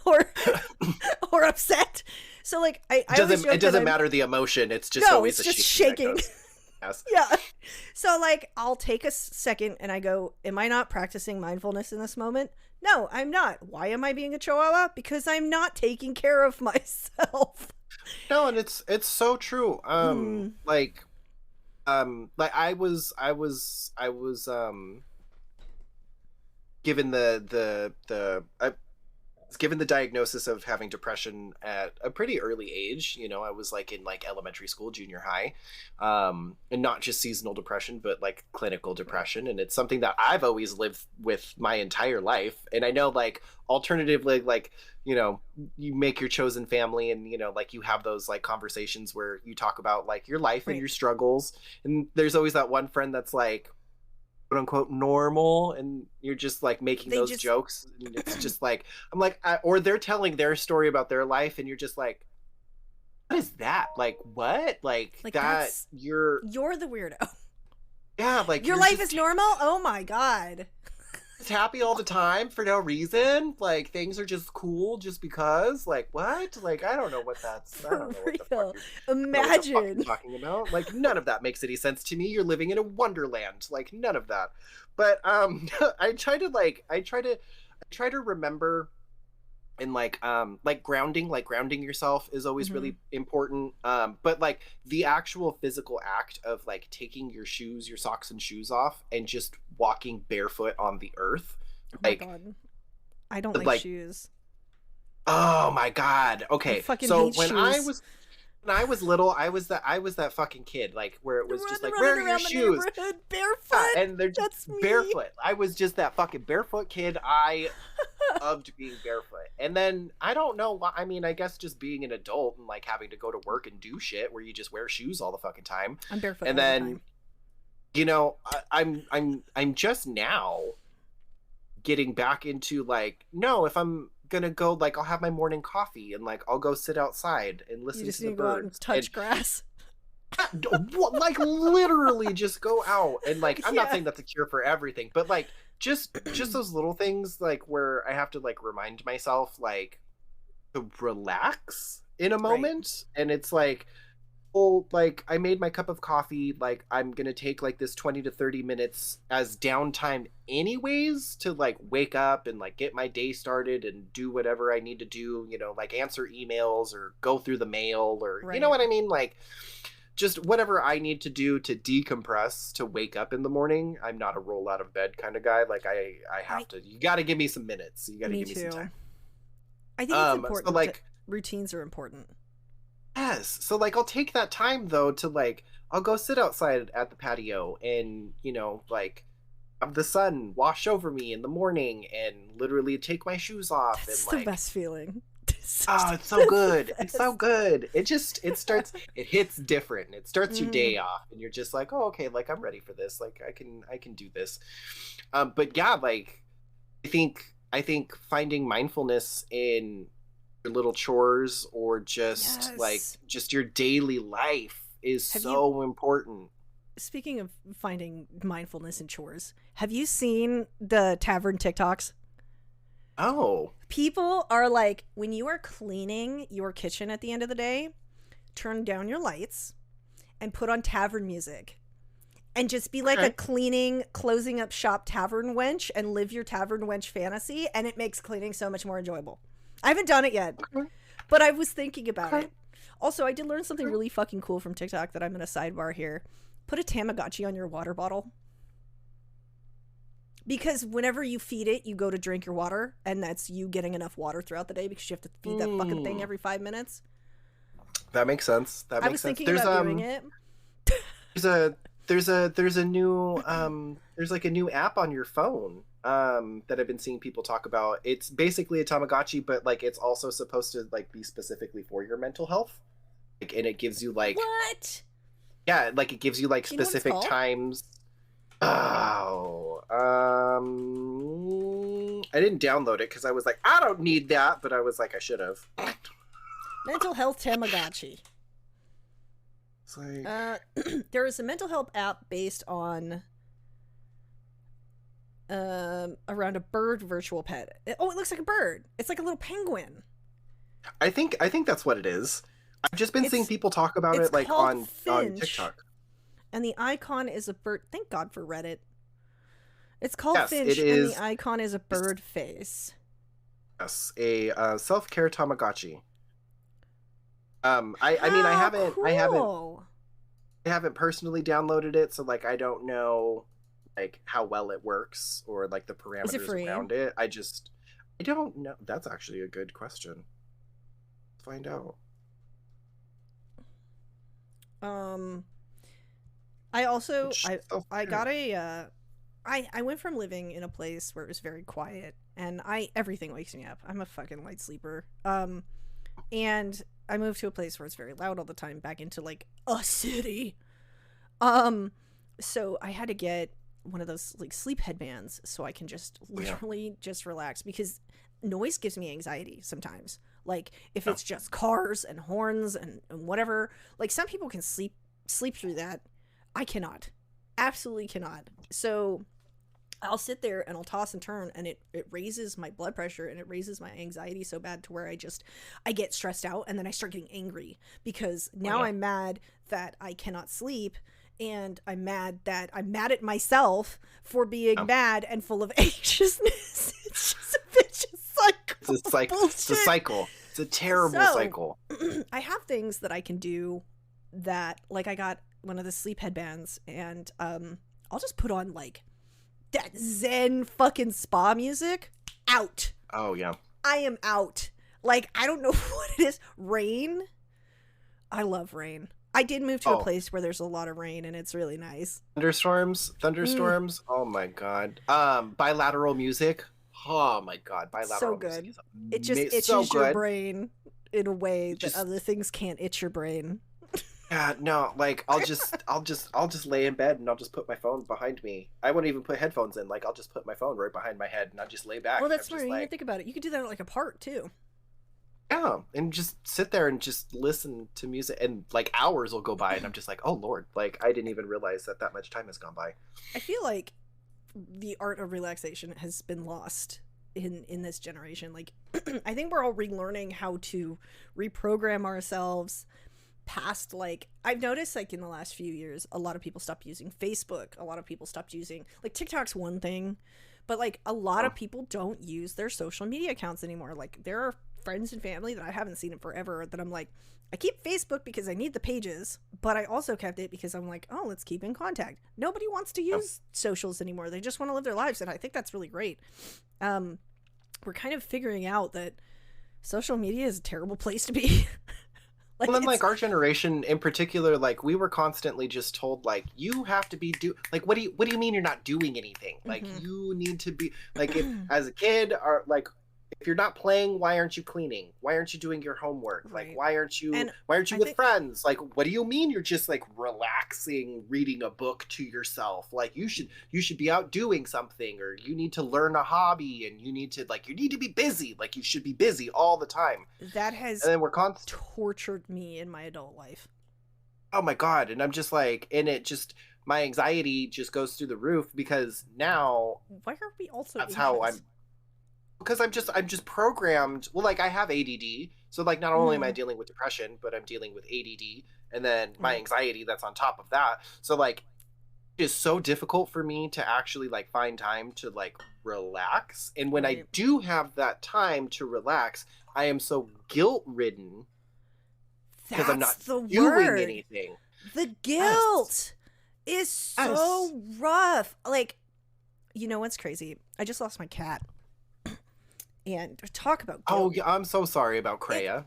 or upset. So, like, I always joke It doesn't that matter the emotion. It's just no, always it's a just shaking that shaking. goes. Yes. Yeah. So, like, I'll take a second and I go, am I not practicing mindfulness in this moment? No, I'm not. Why am I being a chihuahua? Because I'm not taking care of myself. No, and it's so true. Mm. Like I was given the given the diagnosis of having depression at a pretty early age. You know, I was like in like elementary school, junior high, and not just seasonal depression, but like clinical depression. And it's something that I've always lived with my entire life. And I know like alternatively, like, you know, you make your chosen family and, you know, like you have those like conversations where you talk about like your life and your struggles. And there's always that one friend that's like, quote unquote normal, and you're just like making those jokes, and it's just like I'm like or they're telling their story about their life and you're just like, what is that, like what, like that you're the weirdo. Yeah, like your life is normal. Oh my god, it's happy all the time for no reason, like things are just cool just because, like what, like I don't know what that's, I don't know what the fuck imagine talking about. Like none of that makes any sense to me. You're living in a wonderland, like none of that. But I try to remember, and like grounding yourself is always really important, but like the actual physical act of like taking your socks and shoes off and just walking barefoot on the earth. Like, oh my god, I don't like shoes. Oh my god. Okay, so when I was little, I was that fucking kid, like where it was just like, where are your shoes? Barefoot. And they're just barefoot. I was just that fucking barefoot kid. I loved being barefoot. And then I don't know why. I mean, I guess just being an adult and like having to go to work and do shit where you just wear shoes all the fucking time. I'm barefoot. And then, you know, I'm just now getting back into like, no, if I'm gonna go, like I'll have my morning coffee and like I'll go sit outside and listen to the birds. Go out and touch grass. Like literally just go out and like I'm not saying that's a cure for everything, but like just those little things like where I have to like remind myself like to relax in a moment. And it's like, oh, like I made my cup of coffee, like I'm gonna take like this 20 to 30 minutes as downtime anyways to like wake up and like get my day started and do whatever I need to do, you know, like answer emails or go through the mail or you know what I mean, like just whatever I need to do to decompress to wake up in the morning. I'm not a roll out of bed kind of guy. Like I have to, you got to give me some minutes. You got to give me some time. I think it's important. So like routines are important. Yes. So like I'll take that time though to like I'll go sit outside at the patio and, you know, like have the sun wash over me in the morning and literally take my shoes off. That's and the best feeling. Oh, it's so good. It's so good. It hits different. It starts your day off and you're just like, oh, okay, like I'm ready for this. Like I can do this. But yeah, like I think finding mindfulness in your little chores or just like just your daily life is so important. Speaking of finding mindfulness in chores, have you seen the tavern TikToks? Oh. People are like, when you are cleaning your kitchen at the end of the day, turn down your lights and put on tavern music and just be like a cleaning, closing up shop tavern wench and live your tavern wench fantasy. And it makes cleaning so much more enjoyable. I haven't done it yet, but I was thinking about it. Also, I did learn something really fucking cool from TikTok that I'm going to sidebar here. Put a Tamagotchi on your water bottle. Because whenever you feed it, you go to drink your water, and that's you getting enough water throughout the day because you have to feed that fucking thing every 5 minutes. That makes sense. I was thinking about doing it. There's a new there's like a new app on your phone that I've been seeing people talk about. It's basically a Tamagotchi, but like it's also supposed to like be specifically for your mental health. Like, and it gives you like what? Yeah, like it gives you like specific times. Oh, I didn't download it because I was like, I don't need that, but I was like, I should have. Mental health Tamagotchi. It's like... there is a mental health app based on around a bird virtual pet. It looks like a bird. It's like a little penguin. I think that's what it is. I've just been seeing people talk about it like on TikTok. And the icon is a bird. Thank God for Reddit. It's called Finch, it is, and the icon is a bird face. Yes, a self-care Tamagotchi. I mean, I haven't personally downloaded it, so like I don't know like how well it works or like the parameters around it. I don't know. That's actually a good question. Let's find out. I also It's I got self-care. a I went from living in a place where it was very quiet and everything wakes me up. I'm a fucking light sleeper. And I moved to a place where it's very loud all the time, back into like a city. Um so I had to get one of those like sleep headbands so I can just Yeah. literally just relax, because noise gives me anxiety sometimes. Like if Oh, it's just cars and horns and whatever, like some people can sleep through that. I cannot. Absolutely cannot. So I'll sit there and I'll toss and turn, and it raises my blood pressure and it raises my anxiety so bad to where I get stressed out, and then I start getting angry because oh now yeah. I'm mad that I cannot sleep, and I'm mad at myself for being Oh. mad and full of anxiousness. It's just a vicious cycle It's of like it's a bullshit. cycle. It's a terrible So cycle. I have things that I can do, that like I got one of the sleep headbands, and I'll just put on like that zen fucking spa music. Out. Oh yeah. I am out. Like, I don't know what it is. Rain. I love rain. I did move to a Oh, place where there's a lot of rain and it's really nice. thunderstorms, Mm, thunderstorms. Oh my god. Bilateral music. Oh my god, so bilateral music good. is It just so itches your good. brain in a way It that just other things can't itch your brain. no, like I'll just lay in bed and I'll just put my phone behind me. I won't even put headphones in. Like I'll just put my phone right behind my head and I'll just lay back Well, and I'm that's just smart. You didn't like, think about it. You could do that at like a park too. yeah, and just sit there and just listen to music and like hours will go by and I'm just like, oh Lord, like I didn't even realize that that much time has gone by. I feel like the art of relaxation has been lost in this generation. Like I think we're all relearning how to reprogram ourselves past, like I've noticed like in the last few years a lot of people stopped using Facebook, a lot of people stopped using, like TikTok's one thing, but like a lot Oh, of people don't use their social media accounts anymore. Like there are friends and family that I haven't seen in forever that I'm like, I keep Facebook because I need the pages, but I also kept it because I'm like, oh, let's keep in contact. Nobody wants to oh. use socials anymore. They just want to live their lives, and I think that's really great. um we're kind of figuring out that social media is a terrible place to be. Well, Like then, it's like our generation in particular, like we were constantly just told, like you have to be like what do you mean you're not doing anything? Like Mhm. you need to be like if as a kid or like if you're not playing, why aren't you cleaning? Why aren't you doing your homework? Like Right. And why aren't you I with think friends? Like what do you mean you're just like relaxing, reading a book to yourself? Like you should be out doing something or you need to learn a hobby and you need to like you need to be busy. Like you should be busy all the time. that And has then we're constant. tortured me in my adult life. Oh my god, and I'm just like and it just my anxiety just goes through the roof because now Why are we also that's how anxious? I'm because I'm just programmed. Well, like I have ADD, so like not only am I Mm, dealing with depression, but I'm dealing with ADD and then my right. anxiety that's on top of that. So like it is so difficult for me to actually like find time to like relax. And when I Right. do have that time to relax, I am so guilt-ridden because I'm That's not the doing word. anything. The Yes. guilt is Yes. so rough. Like, you know what's crazy? I just lost my cat. And talk about Oh, guilt. yeah, I'm so sorry about It Kreia.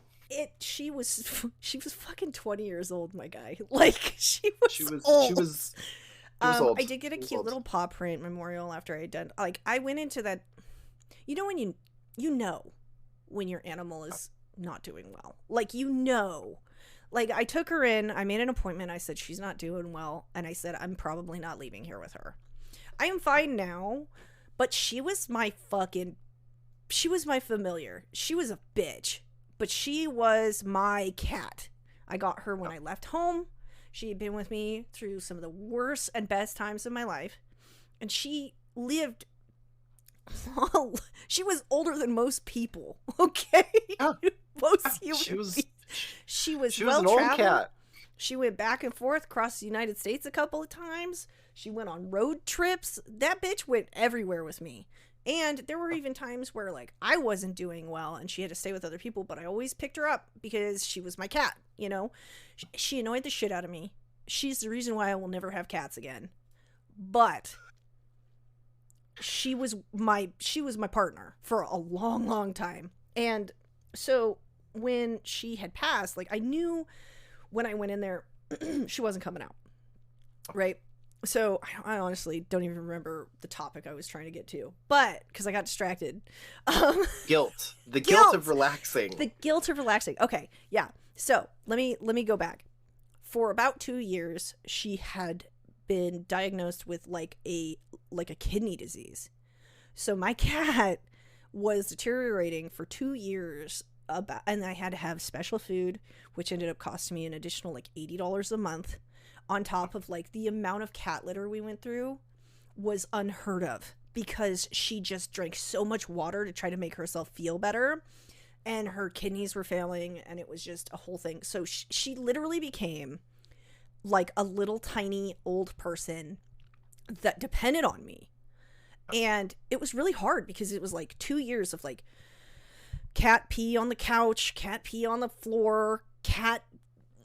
she was she was fucking 20 years old, my guy. Like she She was was she old. was she was old. I did get a She was cute old. little paw print memorial after I did. Like I went into that, you know when you know when your animal is not doing well. Like you know. Like I took her in, I made an appointment, I said she's not doing well, and I said I'm probably not leaving here with her. I am fine now, but she was my familiar. She was a bitch, but she was my cat. I got her when Oh, I left home. She had been with me through some of the worst and best times of my life, and she lived she was older than most people, okay? yeah, Most she human was beings. She was she was well an old traveled. cat. She went back and forth across the United States a couple of times. She went on road trips. That bitch went everywhere with me. And there were even times where like I wasn't doing well and she had to stay with other people, but I always picked her up because she was my cat, you know? She annoyed the shit out of me. She's the reason why I will never have cats again. But she was my partner for a long time. And so when she had passed, like I knew when I went in there she wasn't coming out, right? So I honestly don't even remember the topic I was trying to get to, but because I got distracted. Guilt. The guilt of relaxing. The guilt of relaxing. Okay, yeah. So let me go back. For about 2 years, she had been diagnosed with like a kidney disease. So my cat was deteriorating for 2 years, and I had to have special food, which ended up costing me an additional like $80 a month, on top of like the amount of cat litter we went through was unheard of, because she just drank so much water to try to make herself feel better, and her kidneys were failing, and it was just a whole thing. So she literally became like a little tiny old person that depended on me. And it was really hard because it was like 2 years of like cat pee on the couch, cat pee on the floor, cat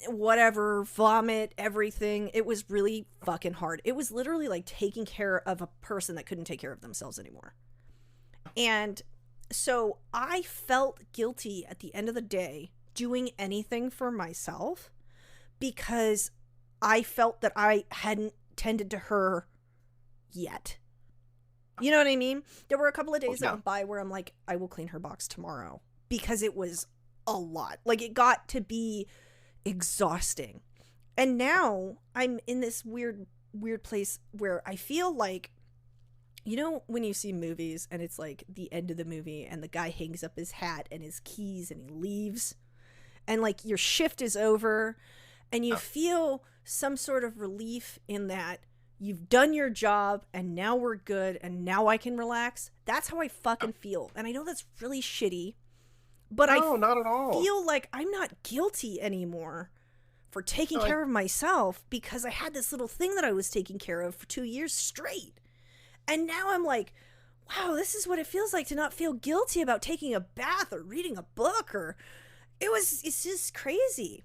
whatever, vomit, everything. It was really fucking hard. It was literally like taking care of a person that couldn't take care of themselves anymore. And so I felt guilty at the end of the day doing anything for myself, because I felt that I hadn't tended to her yet. You know what I mean? There were a couple of days that went by where I'm like, I will clean her box tomorrow, because it was a lot. Like, it got to be exhausting. And now I'm in this weird place where I feel like, you know, when you see movies and it's like the end of the movie and the guy hangs up his hat and his keys and he leaves, and like your shift is over and you feel some sort of relief in that you've done your job and now we're good and now I can relax. That's how I fucking feel. And I know that's really shitty, but not at all. Feel like I'm not guilty anymore for taking care of myself, because I had this little thing that I was taking care of for 2 years straight. And now I'm like, wow, this is what it feels like to not feel guilty about taking a bath or reading a book, or it's just crazy.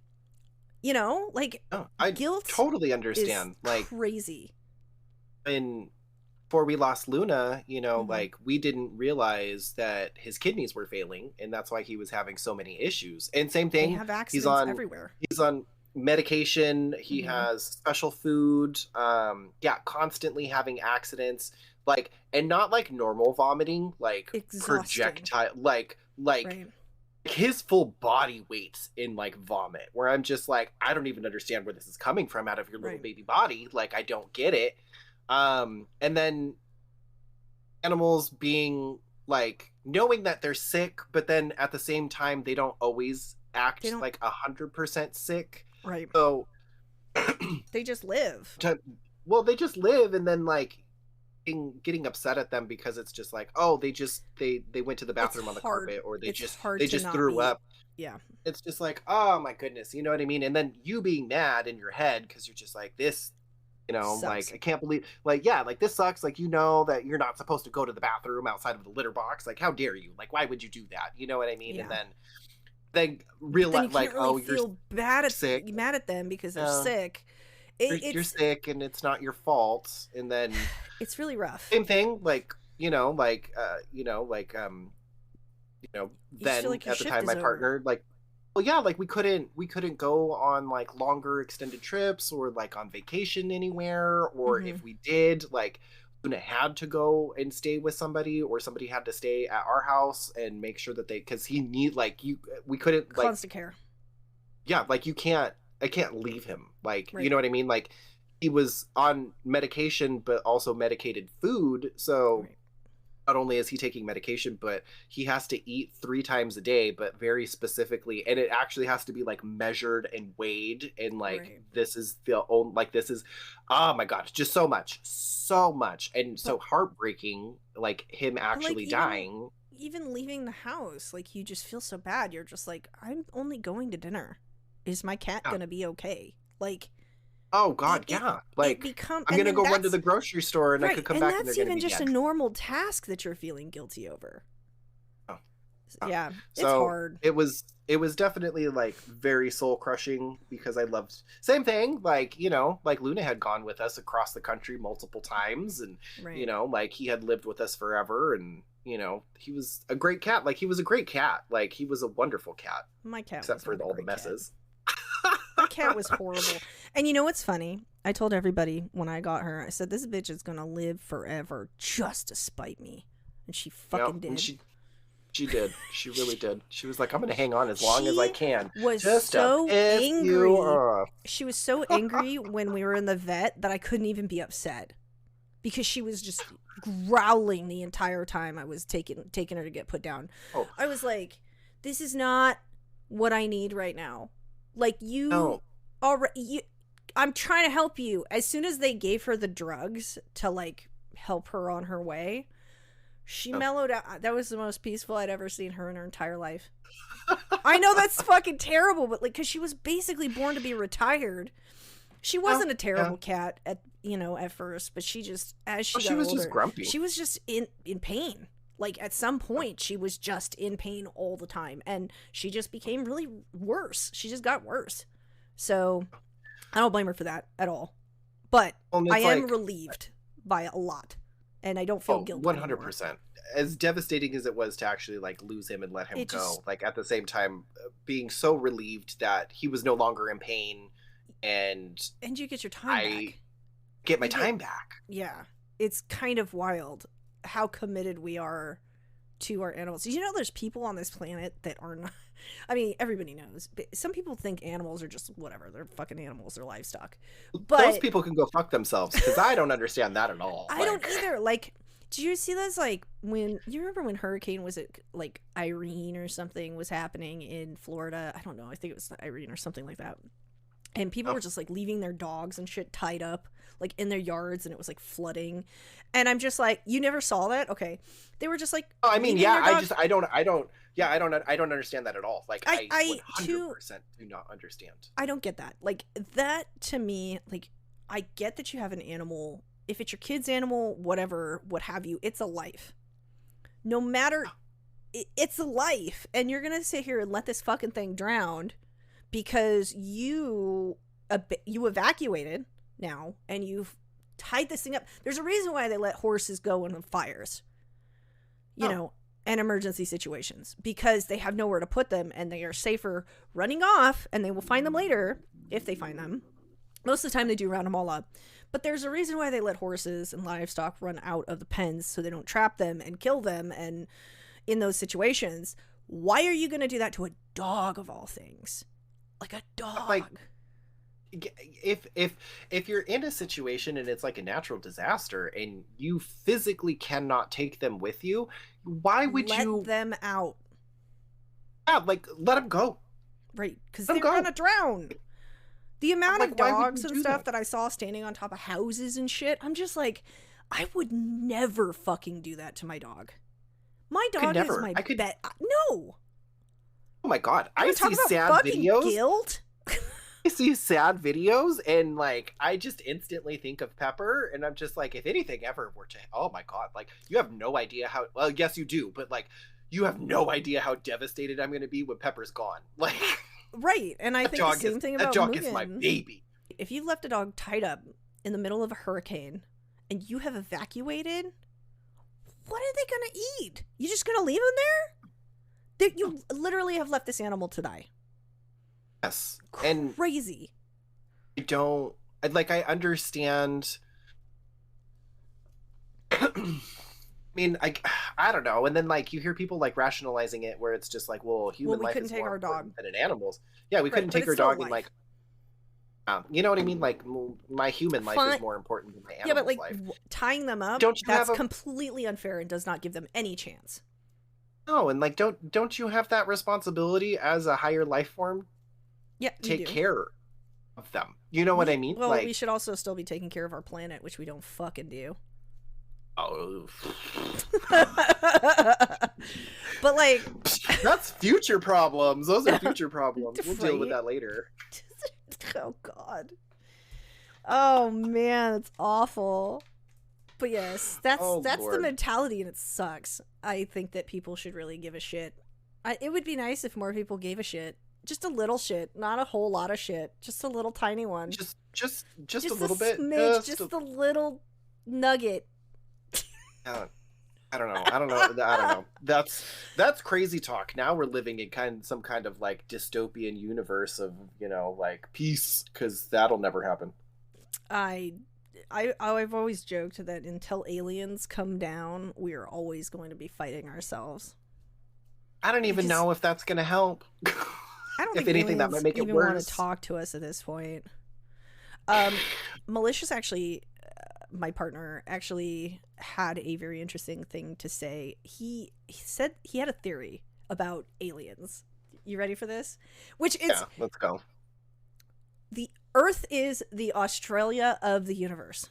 You know, like, I guilt totally understand. Like, crazy. Before we lost Luna, you know, like, we didn't realize that his kidneys were failing, and that's why he was having so many issues. And same thing, they have accidents everywhere. He's on medication. He has special food. Constantly having accidents. Like, and not like normal vomiting, like projectile, like right. His full body weight in like vomit, where I'm just like, I don't even understand where this is coming from out of your little baby body. Like, I don't get it. And then animals being like, knowing that they're sick, but then at the same time, they don't always act like 100% sick. Right. So they just live. They just live, and then like getting upset at them because it's just like, oh, they went to the bathroom on the carpet, or they just threw up. Yeah. It's just like, oh my goodness, you know what I mean? And then you being mad in your head because you're just like, this, you know, sucks. Like, I can't believe, like, yeah, like, this sucks. Like, you know that you're not supposed to go to the bathroom outside of the litter box. Like, how dare you? Like, why would you do that? You know what I mean? Yeah. And then realize, like, really feel bad sick. Mad at them because they're sick. You're sick and it's not your fault. And then it's really rough. Same thing, like, then like at the time my partner, like, well, yeah, like we couldn't go on like longer extended trips or like on vacation anywhere, or if we did, like, Luna had to go and stay with somebody, or somebody had to stay at our house and make sure that because we couldn't, like, constant care. Yeah, like, I can't leave him, like, you know what I mean? Like, he was on medication, but also medicated food. So not only is he taking medication, but he has to eat 3 times a day, but very specifically. And it actually has to be like measured and weighed. And like, this is oh my God, just so much. And so heartbreaking, like him actually dying. Even leaving the house, like, you just feel so bad. You're just like, I'm only going to dinner. Is my cat gonna be okay? Like, oh God, like, I'm gonna go run to the grocery store and I could come back and they're gonna be dead. And that's even just a normal task that you're feeling guilty over. Oh. Yeah, it's So hard. it was definitely like very soul crushing because I loved same thing, like, you know, like Luna had gone with us across the country multiple times, and Right. you know, like he had lived with us forever, and you know, he was a great cat. Like he was a great cat. Like he was a wonderful cat. My cat Except was for not a all the great cat. messes. My cat was horrible. And you know what's funny? I told everybody when I got her, I said, this bitch is going to live forever just to spite me. And she fucking did. And she did. She really did. She was like, I'm going to hang on as long as I can. Was just so to piss angry. you off. She was so angry when we were in the vet that I couldn't even be upset. Because she was just growling the entire time I was taking her to get put down. Oh. I was like, this is not what I need right now. Like, you already, I'm trying to help you. As soon as they gave her the drugs to, like, help her on her way, she mellowed out. That was the most peaceful I'd ever seen her in her entire life. I know that's fucking terrible, but, like, because she was basically born to be retired. She wasn't a terrible cat at first, but she just, as she got older, was just grumpy. She was just in pain. Like, at some point, she was just in pain all the time, and she just became really worse. She just got worse. So, I don't blame her for that at all. But I am relieved by a lot, and I don't feel guilty 100%. Anymore. As devastating as it was to actually, like, lose him and let him go, like, at the same time, being so relieved that he was no longer in pain, and you get your time back. Get my time back. Yeah. It's kind of wild how committed we are to our animals. You know, there's people on this planet that are not, I mean, everybody knows, but some people think animals are just whatever. They're fucking animals. They're livestock. But those people can go fuck themselves, because I don't understand that at all. I don't either. Like, do you see those, like, when you remember when hurricane, was it like Irene or something was happening in Florida? I don't know. I think it was Irene or something like that. And people were just, like, leaving their dogs and shit tied up, like, in their yards, and it was, like, flooding. And I'm just like, you never saw that? Okay. They were just, like, I mean, yeah, I don't understand that at all. Like, I 100% do not understand. I don't get that. Like, that, to me, like, I get that you have an animal. If it's your kid's animal, whatever, what have you, it's a life. No matter, it's a life. And you're going to sit here and let this fucking thing drown because you evacuated now and you've tied this thing up. There's a reason why they let horses go in fires, you know, and emergency situations, because they have nowhere to put them and they are safer running off, and they will find them later if they find them. Most of the time they do round them all up, but there's a reason why they let horses and livestock run out of the pens so they don't trap them and kill them. And in those situations, why are you going to do that to a dog of all things? Like a dog. Like, if you're in a situation and it's like a natural disaster and you physically cannot take them with you, why would you let them out? Yeah, like, let them go. Right, because they're gonna drown. The amount of dogs and stuff that I saw standing on top of houses and shit, I'm just like, I would never fucking do that to my dog. My dog is my pet. No. Oh my god, I see sad videos. Guilt? I see sad videos and, like, I just instantly think of Pepper, and I'm just like, if anything ever were to, oh my god, like, you have no idea how, well, yes you do, but, like, you have no idea how devastated I'm going to be when Pepper's gone. Like, right, and I think the same thing about that dog Mugen. is my baby. If you left a dog tied up in the middle of a hurricane and you have evacuated, what are they going to eat? You just going to leave them there? You literally have left this animal to die. Yes. Crazy. I understand. I mean, I don't know. And then, like, you hear people, like, rationalizing it where it's just like, well, human life is more important than an animal's. Yeah, we couldn't take our dog and, like, you know what I mean? Like, my human life is more important than my animal's life. Yeah, but, like, tying them up, that's completely unfair and does not give them any chance. No, and, like, don't you have that responsibility as a higher life form? Yeah, take care of them. You know what I mean? Well, like, we should also still be taking care of our planet, which we don't fucking do. Oh. But, like, that's future problems. Those are future problems. We'll deal with that later. Oh god. Oh man, it's awful. But yes, that's the mentality, and it sucks. I think that people should really give a shit It would be nice if more people gave a shit. Just a little shit, not a whole lot of shit. Just a little tiny one. Just a little bit. Smidge, just a little nugget. I don't know. I don't know. That's crazy talk. Now we're living in some kind of like dystopian universe of, you know, like peace, because that'll never happen. I've always joked that until aliens come down, we are always going to be fighting ourselves. I don't even know if that's going to help. I don't if think anything, that might make it worse. Want to talk to us at this point. Malicious actually, my partner actually had a very interesting thing to say. He said he had a theory about aliens. You ready for this? Yeah, let's go. The Earth is the Australia of the universe.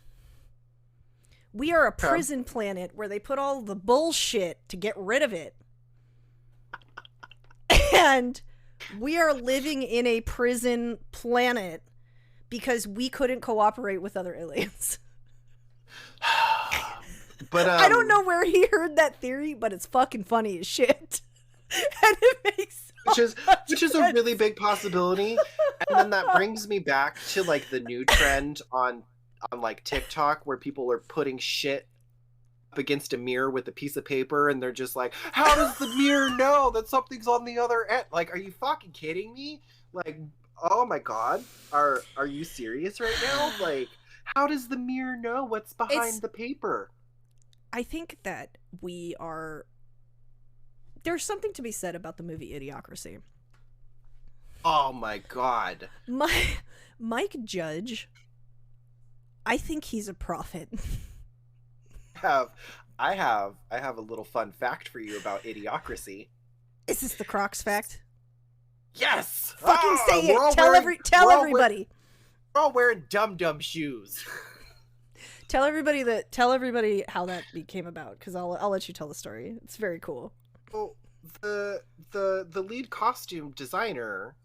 We are a prison planet where they put all the bullshit to get rid of it. And we are living in a prison planet because we couldn't cooperate with other aliens. But I don't know where he heard that theory, but it's fucking funny as shit. And it makes which is a really big possibility. And then that brings me back to like the new trend on like TikTok where people are putting shit up against a mirror with a piece of paper and they're just like, how does the mirror know that something's on the other end? Like, are you fucking kidding me? Like, oh my god, are you serious right now? Like, how does the mirror know what's behind the paper? I think that there's something to be said about the movie Idiocracy. Oh my god. Mike Judge, I think he's a prophet. I have a little fun fact for you about Idiocracy. Is this the Crocs fact? Yes! Fucking say it! Tell everybody! We're all wearing dum-dum shoes. Tell everybody how that came about, because I'll let you tell the story. It's very cool. Well, the lead costume designer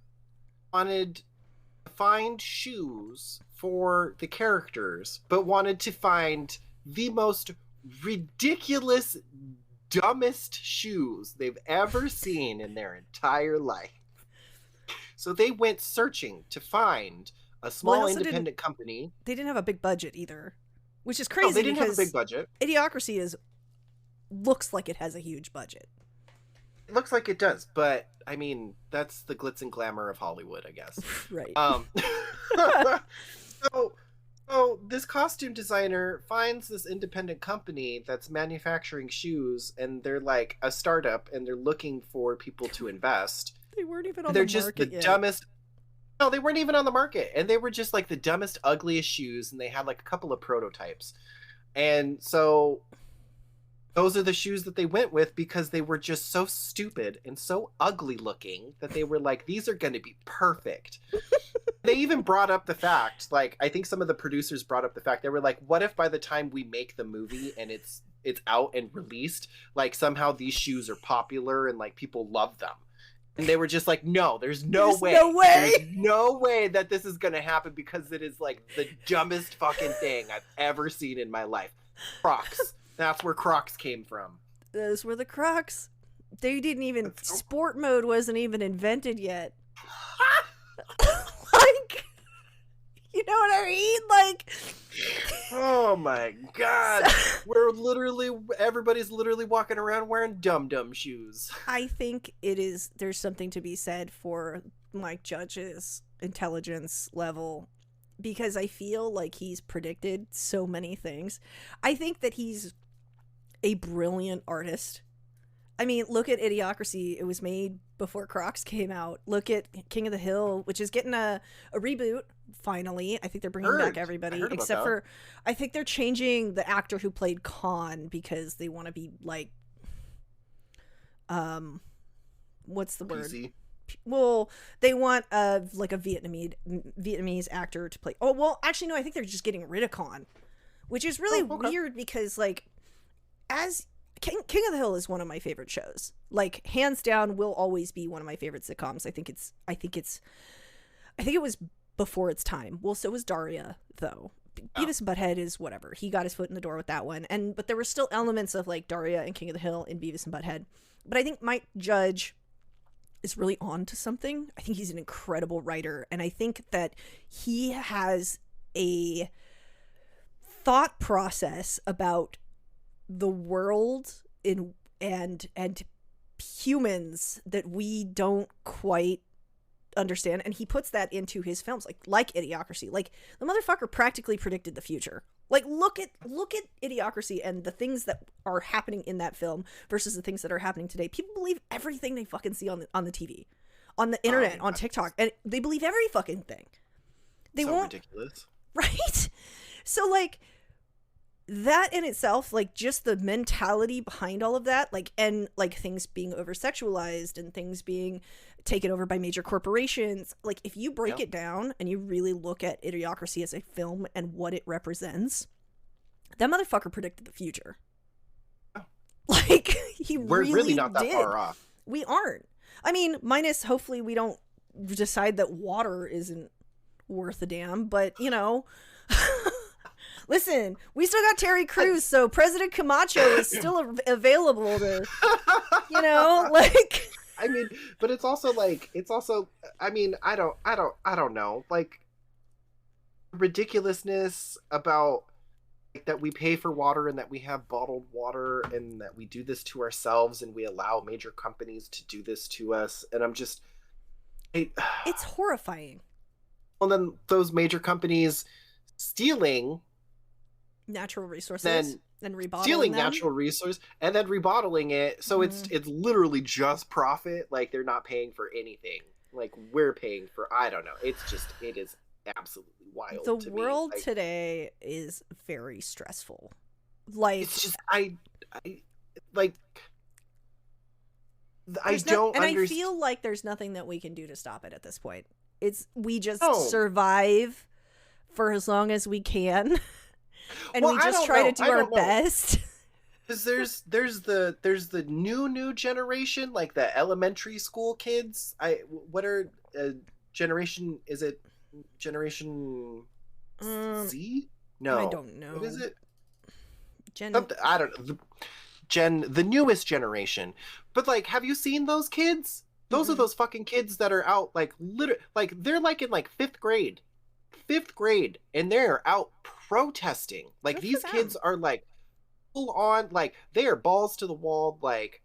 wanted to find shoes for the characters, but wanted to find the most ridiculous, dumbest shoes they've ever seen in their entire life. So they went searching to find a small independent company. They didn't have a big budget either, which is crazy. No, they didn't have a big budget. Idiocracy looks like it has a huge budget. It looks like it does, but I mean, that's the glitz and glamour of Hollywood, I guess. Right. So this costume designer finds this independent company that's manufacturing shoes, and they're like a startup, and they're looking for people to invest. They weren't even on the market. They're just the yet. Dumbest. No, they weren't even on the market, and they were just like the dumbest, ugliest shoes, and they had like a couple of prototypes, and so those are the shoes that they went with because they were just so stupid and so ugly looking that they were like, these are going to be perfect. They even brought up the fact, like, I think some of the producers brought up the fact, they were like, what if by the time we make the movie and it's out and released, like somehow these shoes are popular and like people love them? And they were just like, no, there's no way. There's no way that this is going to happen because it is like the dumbest fucking thing I've ever seen in my life. Crocs. That's where Crocs came from. Those were the Crocs. They didn't even... Sport mode wasn't even invented yet. Like... You know what I mean? Like... Oh my god. Everybody's literally walking around wearing dum-dum shoes. I think there's something to be said for Mike Judge's intelligence level, because I feel like he's predicted so many things. I think that he's a brilliant artist. I mean, look at Idiocracy. It was made before Crocs came out. Look at King of the Hill, which is getting a reboot, finally. I think they're bringing back everybody, except for, I think they're changing the actor who played Khan because they want to be like, what's the word? PC. Well, they want like a Vietnamese actor to play. Oh, well, actually, no, I think they're just getting rid of Khan, which is really weird because, like, as King of the Hill is one of my favorite shows. Like, hands down, will always be one of my favorite sitcoms. I think it was before its time. Well, so was Daria, though. Beavis and Butthead is whatever. He got his foot in the door with that one, but there were still elements of like Daria and King of the Hill in Beavis and Butthead. But I think Mike Judge is really on to something. I think he's an incredible writer, and I think that he has a thought process about the world and humans that we don't quite understand, and he puts that into his films, like Idiocracy. Like, the motherfucker practically predicted the future. Like, look at Idiocracy and the things that are happening in that film versus the things that are happening today. People believe everything they fucking see on the TV, on the internet, on TikTok, and they believe every fucking thing. They so won't, ridiculous, right? So, like, that in itself, like, just the mentality behind all of that, like, and like things being over sexualized and things being taken over by major corporations, like, if you break it down and you really look at Idiocracy as a film and what it represents, that motherfucker predicted the future. Like, we're really not that did. far off. We aren't. I mean, minus hopefully we don't decide that water isn't worth a damn, but you know. Listen, we still got Terry Crews, so President Camacho is still available to, you know, like. I mean, but it's also, I mean, I don't know, like, ridiculousness about, like, that we pay for water and that we have bottled water and that we do this to ourselves and we allow major companies to do this to us, and I'm just, it's horrifying. Well, then those major companies stealing natural resources and rebottling stealing them. Natural resource and then rebottling it, so it's literally just profit. Like, they're not paying for anything. Like, we're paying for, I don't know, it is absolutely wild. The world today is very stressful. Like, it's just I don't understand. I feel like there's nothing that we can do to stop it at this point. We just survive for as long as we can. And we just try to do our best. Because there's the new generation, like the elementary school kids. What are generation? Is it Generation Z? No, I don't know. What is it? I don't know. The newest generation. But, like, have you seen those kids? Those are those fucking kids that are out, like, like, they're like in like fifth grade, and they're out protesting. Like, these kids are like full on, like, they are balls to the wall. Like,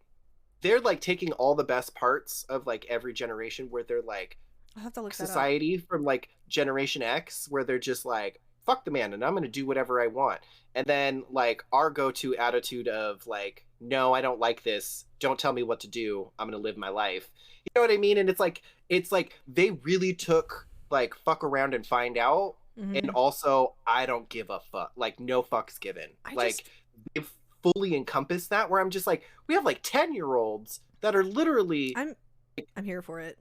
they're like taking all the best parts of, like, every generation, where they're like, I'll have to look society that up. From, like, Generation X, where they're just like, fuck the man and I'm gonna do whatever I want. And then, like, our go-to attitude of, like, no, I don't like this, don't tell me what to do, I'm gonna live my life. You know what I mean? And it's like they really took, like, fuck around and find out. And also, I don't give a fuck. Like, no fucks given. They've fully encompassed that, where I'm just like, we have, like, 10-year-olds that are literally... I'm here for it.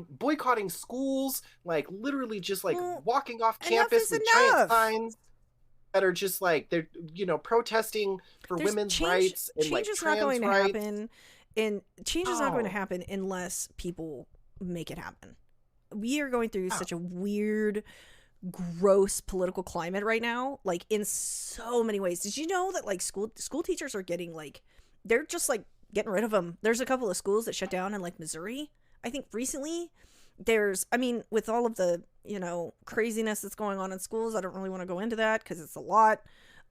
Boycotting schools, like, literally just, like, walking off campus with giant signs that are just, like, they're, you know, protesting for women's rights and, like, trans rights. Change is not going to happen unless people make it happen. We are going through such a weird, gross political climate right now, like, in so many ways. Did you know that, like, school teachers are getting, like, they're just, like, getting rid of them? There's a couple of schools that shut down in, like, Missouri, I think, recently. I mean, with all of the, you know, craziness that's going on in schools, I don't really want to go into that because it's a lot.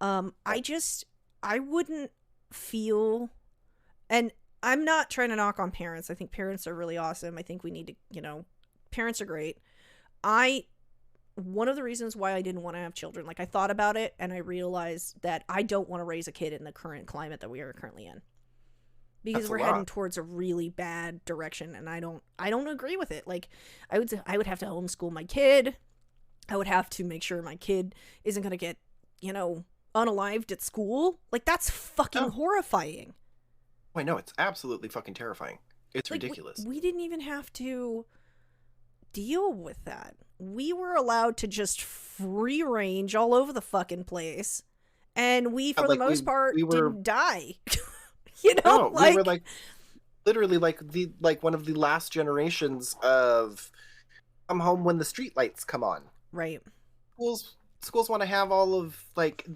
I wouldn't feel, and I'm not trying to knock on parents. I think parents are really awesome. I think we need to, you know, parents are great. One of the reasons why I didn't want to have children, like, I thought about it and I realized that I don't want to raise a kid in the current climate that we are currently in. Because we're heading towards a really bad direction, and I don't agree with it. Like, I would have to homeschool my kid. I would have to make sure my kid isn't going to get, you know, unalived at school. Like, that's fucking horrifying. Wait, no, it's absolutely fucking terrifying. It's like, ridiculous. We didn't even have to deal with that. We were allowed to just free range all over the fucking place, and we, for the most part, didn't die. You know, we were, like, literally, like, one of the last generations of come home when the street lights come on. Right. schools want to have all of like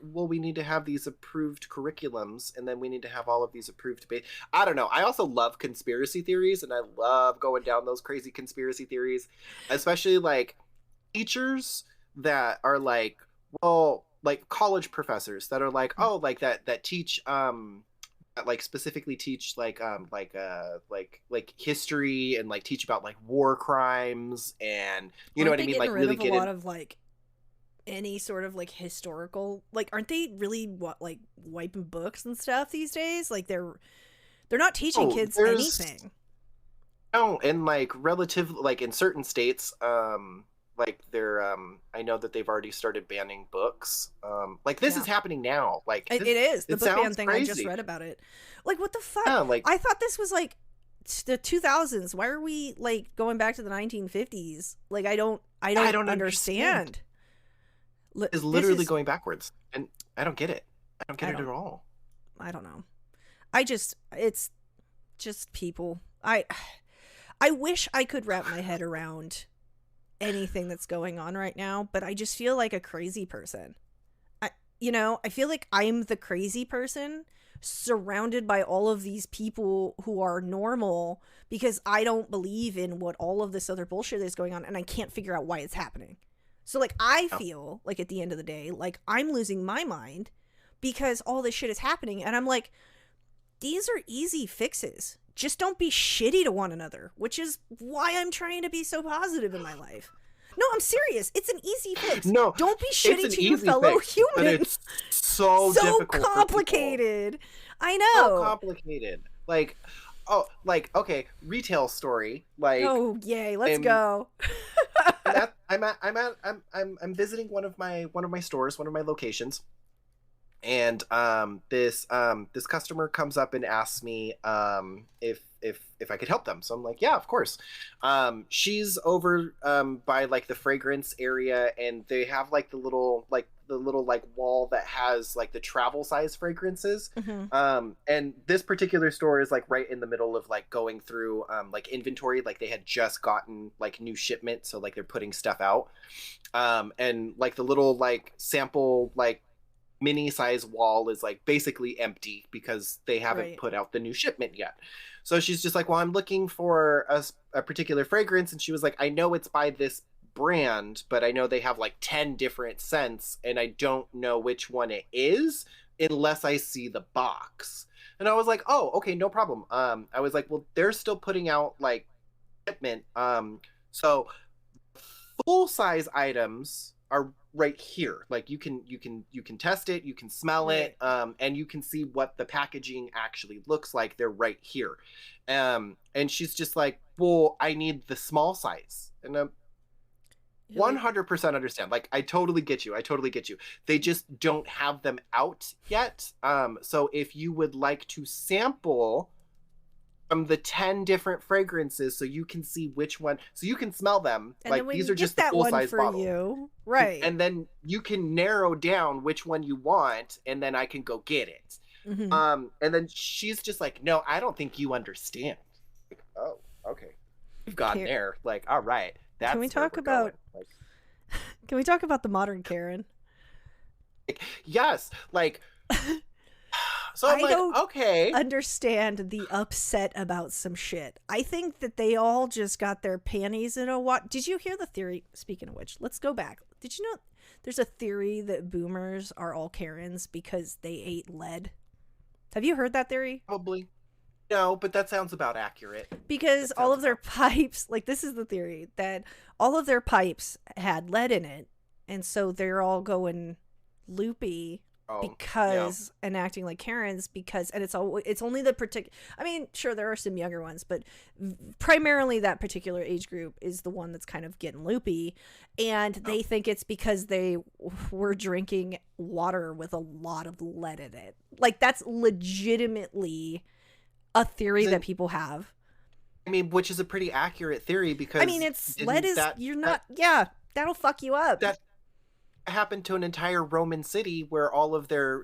well, we need to have these approved curriculums, and then we need to have all of these approved debate. I don't know. I also love conspiracy theories, and I love going down those crazy conspiracy theories, especially like teachers that are like, well, like college professors that are like, oh, like that teach that like specifically teach like history and like teach about like war crimes, and you know what I mean, like really get a lot of like any sort of like historical, like aren't they really like wiping books and stuff these days? Like they're not teaching kids anything. No, and like relative, like in certain states, like they're I know that they've already started banning books. Like this is happening now. Like it is the book ban thing. Crazy. I just read about it. Like what the fuck? Yeah, like I thought this was like the 2000s. Why are we like going back to the 1950s? Like I don't understand. Is literally going backwards, and I don't get it. I don't get it at all. I don't know. It's just people. I wish I could wrap my head around anything that's going on right now, but I just feel like a crazy person. I feel like I'm the crazy person surrounded by all of these people who are normal, because I don't believe in what all of this other bullshit is going on, and I can't figure out why it's happening. So, like, I feel like at the end of the day, like, I'm losing my mind because all this shit is happening. And I'm like, these are easy fixes. Just don't be shitty to one another, which is why I'm trying to be so positive in my life. No, I'm serious. It's an easy fix. No, don't be shitty to your fellow humans. But it's so difficult, complicated. I know. So complicated. Like, oh, like, okay, retail story. Like, oh yay, let's go. I'm visiting one of my stores, one of my locations, and this customer comes up and asks me if I could help them. So I'm like, yeah, of course. She's over by like the fragrance area, and they have like the little wall that has like the travel size fragrances. Mm-hmm. And this particular store is like right in the middle of like going through like inventory. Like they had just gotten like new shipment, so like they're putting stuff out. And like the little like sample like mini size wall is like basically empty because they haven't put out the new shipment yet. So she's just like, well, I'm looking for a particular fragrance. And she was like, I know it's by this brand, but I know they have like 10 different scents, and I don't know which one it is unless I see the box. And I was like, oh, okay, no problem. I was like, well, they're still putting out like shipment. So full size items are right here. Like you can test it, you can smell it, and you can see what the packaging actually looks like. They're right here. And she's just like, well, I need the small size. And 100% understand. Like, I totally get you. They just don't have them out yet. So if you would like to sample from the 10 different fragrances, so you can see which one, so you can smell them, and like these are just the full size bottle. You. Right. And then you can narrow down which one you want, and then I can go get it. Mm-hmm. And then she's just like, no, I don't think you understand. Like, oh, okay. We've gotten there. Like, all right. That's can we talk about can we talk about the modern Karen? Like, yes. Like, so I don't okay. understand the upset about some shit. I think that they all just got their panties in a wad. Did you hear the theory? Speaking of which, let's go back. Did you know there's a theory that boomers are all Karens because they ate lead? Have you heard that theory? Probably. No, but that sounds about accurate. Because all of their pipes, like this is the theory, that all of their pipes had lead in it. And so they're all going loopy and acting like Karens because, and it's only the particular, I mean, sure, there are some younger ones, but primarily that particular age group is the one that's kind of getting loopy. And they think it's because they were drinking water with a lot of lead in it. Like that's legitimately a theory that people have. I mean, which is a pretty accurate theory because I mean, it's lead is that'll fuck you up. That happened to an entire Roman city where all of their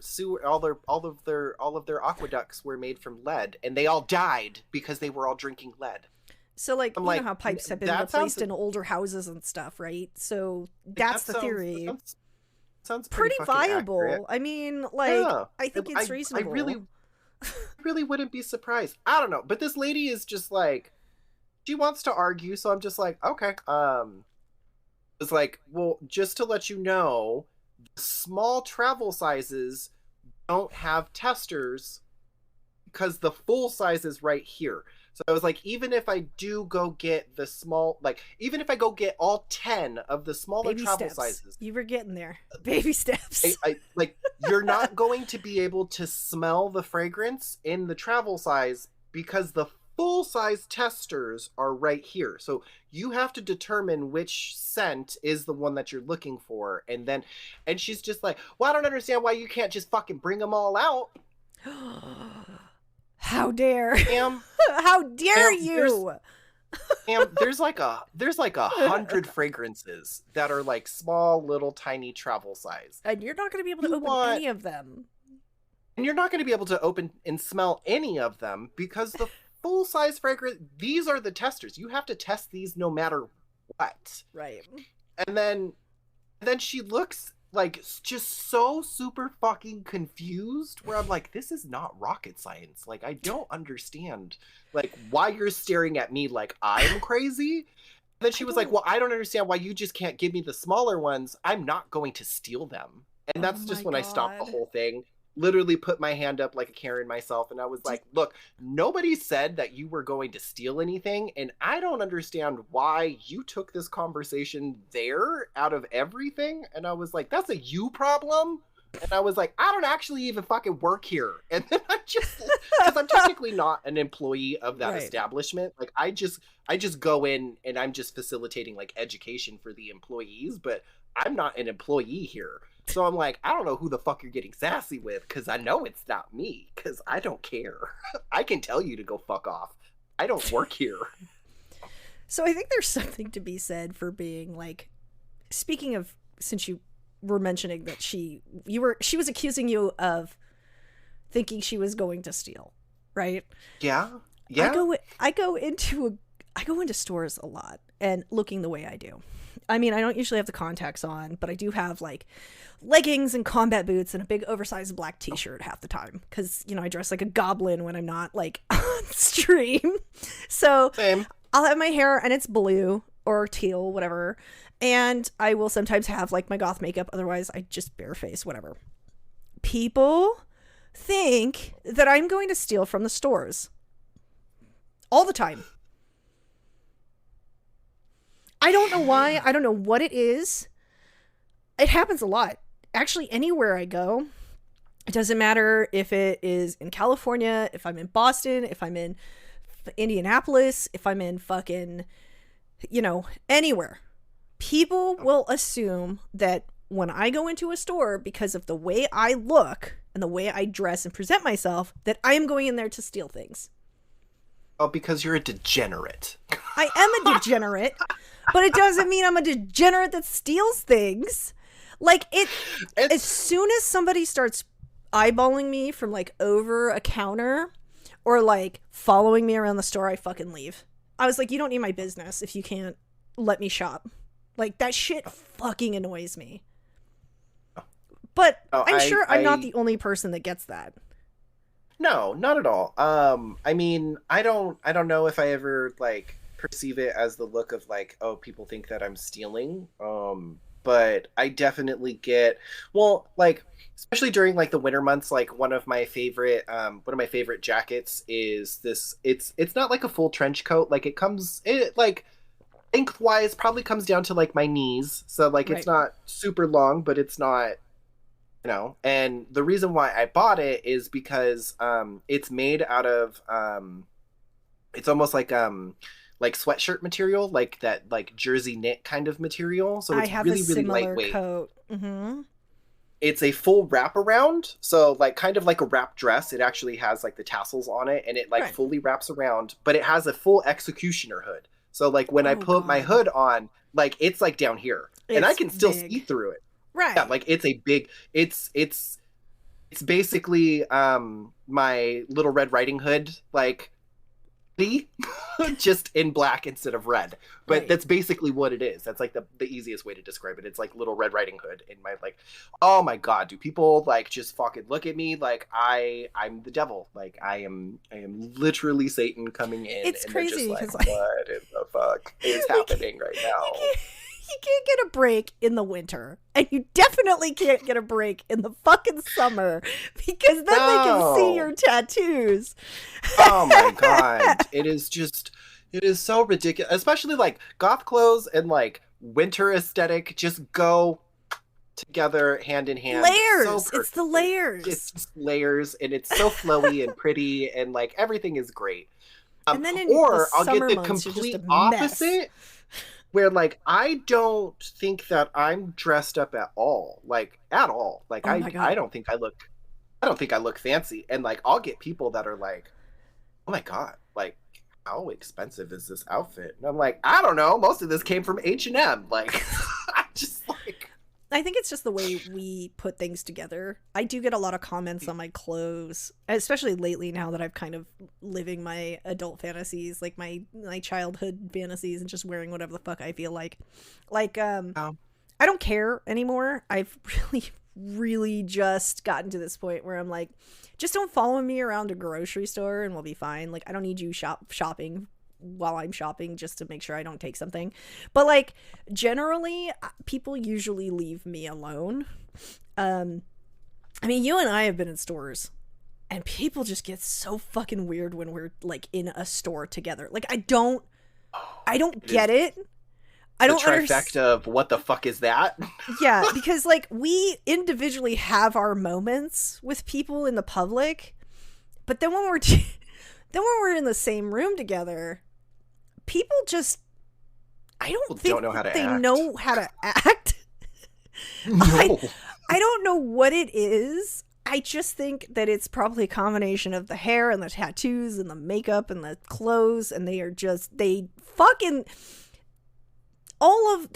aqueducts were made from lead, and they all died because they were all drinking lead. So, like, I'm you like, know how pipes have been that replaced sounds in older houses and stuff, right? So that's the theory. Sounds pretty Pretty fucking accurate. viable. I mean, like, Yeah, I think it's I reasonable. really wouldn't be surprised. I don't know, but this lady is just like, she wants to argue, so I'm just like, okay. It's like, well, just to let you know, small travel sizes don't have testers because the full size is right here. So I was like, even if I do go get the small, like, even if I go get all 10 of the smaller Baby travel steps. sizes, You were getting there. Baby steps. I like, you're not going to be able to smell the fragrance in the travel size because the full size testers are right here. So you have to determine which scent is the one that you're looking for. And she's just like, well, I don't understand why you can't just fucking bring them all out. How dare. Ma'am, How dare you? there's like 100 fragrances that are like small, little, tiny travel size. And you're not going to be able to open any of them. And you're not going to be able to open and smell any of them because the full size fragrance, these are the testers. You have to test these no matter what. Right. And then she looks like just so super fucking confused, where I'm like, this is not rocket science. Like, I don't understand like why you're staring at me like I'm crazy. And then she was like, well, I don't understand why you just can't give me the smaller ones. I'm not going to steal them. And that's just when I stopped the whole thing. Literally put my hand up like a Karen myself, and I was like, look, nobody said that you were going to steal anything, and I don't understand why you took this conversation there out of everything. And I was like, that's a you problem. And I was like, I don't actually even fucking work here. And then I just, because I'm technically not an employee of that establishment. Like, I just go in and I'm just facilitating like education for the employees, but I'm not an employee here. So I'm like, I don't know who the fuck you're getting sassy with, because I know it's not me, because I don't care. I can tell you to go fuck off. I don't work here. So I think there's something to be said for being like, speaking of, since you were mentioning that she was accusing you of thinking she was going to steal, right? Yeah. I go into stores a lot and looking the way I do. I mean, I don't usually have the contacts on, but I do have like leggings and combat boots and a big oversized black t-shirt half the time because, you know, I dress like a goblin when I'm not like on stream. So same. I'll have my hair and it's blue or teal, whatever. And I will sometimes have like my goth makeup. Otherwise, I just bareface, whatever. People think that I'm going to steal from the stores all the time. I don't know why. I don't know what it is. It happens a lot. Actually, anywhere I go, it doesn't matter if it is in California, if I'm in Boston, if I'm in Indianapolis, if I'm in fucking, you know, anywhere. People will assume that when I go into a store, because of the way I look and the way I dress and present myself, that I am going in there to steal things. Oh, because you're a degenerate. I am a degenerate. But it doesn't mean I'm a degenerate that steals things. Like, as soon as somebody starts eyeballing me from, like, over a counter or, like, following me around the store, I fucking leave. I was like, you don't need my business if you can't let me shop. Like, that shit fucking annoys me. But I'm sure I'm not the only person that gets that. No, not at all. I mean, I don't know if I ever, like, perceive it as the look of like, oh, people think that I'm stealing, but I definitely get, well, like, especially during like the winter months, like one of my favorite jackets is this, it's not like a full trench coat, like it like lengthwise probably comes down to like my knees, so like it's not super long, but it's not, you know. And the reason why I bought it is because it's made out of it's almost like sweatshirt material, like that, like jersey knit kind of material. So it's really lightweight. Coat. Mm-hmm. It's a full wraparound, so like kind of like a wrap dress. It actually has like the tassels on it, and it like fully wraps around. But it has a full executioner hood. So like when I put my hood on, like it's like down here, and I can still see through it. Right. Yeah, like it's a big. It's basically my Little Red Riding Hood, like just in black instead of red. But Right. that's basically what it is. That's like the easiest way to describe it. It's like Little Red Riding Hood in my like, oh my god, do people like just fucking look at me like I'm the devil? Like I am literally Satan coming in. It's and crazy they're just because like, what in the fuck is happening right now? You can't get a break in the winter, and you definitely can't get a break in the fucking summer because then they can see your tattoos. Oh my god. It is so ridiculous. Especially like goth clothes and like winter aesthetic just go together hand in hand. Layers. So it's the layers. It's just layers, and it's so flowy and pretty, and like everything is great. And then in or the I'll get summer the months, you're just complete a mess. opposite, where like I don't think that I'm dressed up at all, like at all. Like Oh my God. I don't think I look fancy, and like I'll get people that are like, oh my god, like how expensive is this outfit? And I'm like, I don't know. Most of this came from H&M. Like, I just like. I think it's just the way we put things together. I do get a lot of comments on my clothes, especially lately now that I've kind of living my adult fantasies, like my childhood fantasies, and just wearing whatever the fuck I feel like. Like, I don't care anymore. I've really just gotten to this point where I'm like, just don't follow me around a grocery store and we'll be fine. Like, I don't need you shopping while I'm shopping just to make sure I don't take something. But like generally people usually leave me alone. I mean, you and I have been in stores and people just get so fucking weird when we're like in a store together. Like I don't get it. I don't trifecta of what the fuck is that? Yeah, because like we individually have our moments with people in the public, but then when we're in the same room together, people just don't know how to act. Know how to act. No. I don't know what it is. I just think that it's probably a combination of the hair and the tattoos and the makeup and the clothes, and they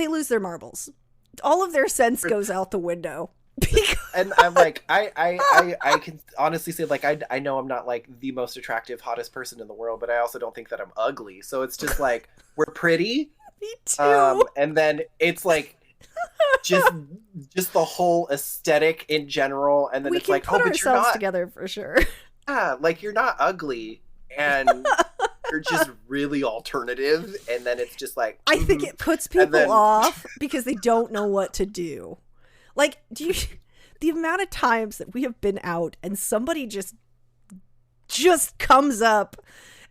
lose their marbles. All of their sense goes out the window. And I'm like, I can honestly say, like, I know I'm not like the most attractive, hottest person in the world, but I also don't think that I'm ugly. So it's just like, we're pretty. Me too. And then it's like just the whole aesthetic in general, and then it's like, put oh, but you're not together for sure. Yeah, like you're not ugly, and you're just really alternative, and then it's just like I think it puts people off because they don't know what to do. Like, the amount of times that we have been out and somebody just comes up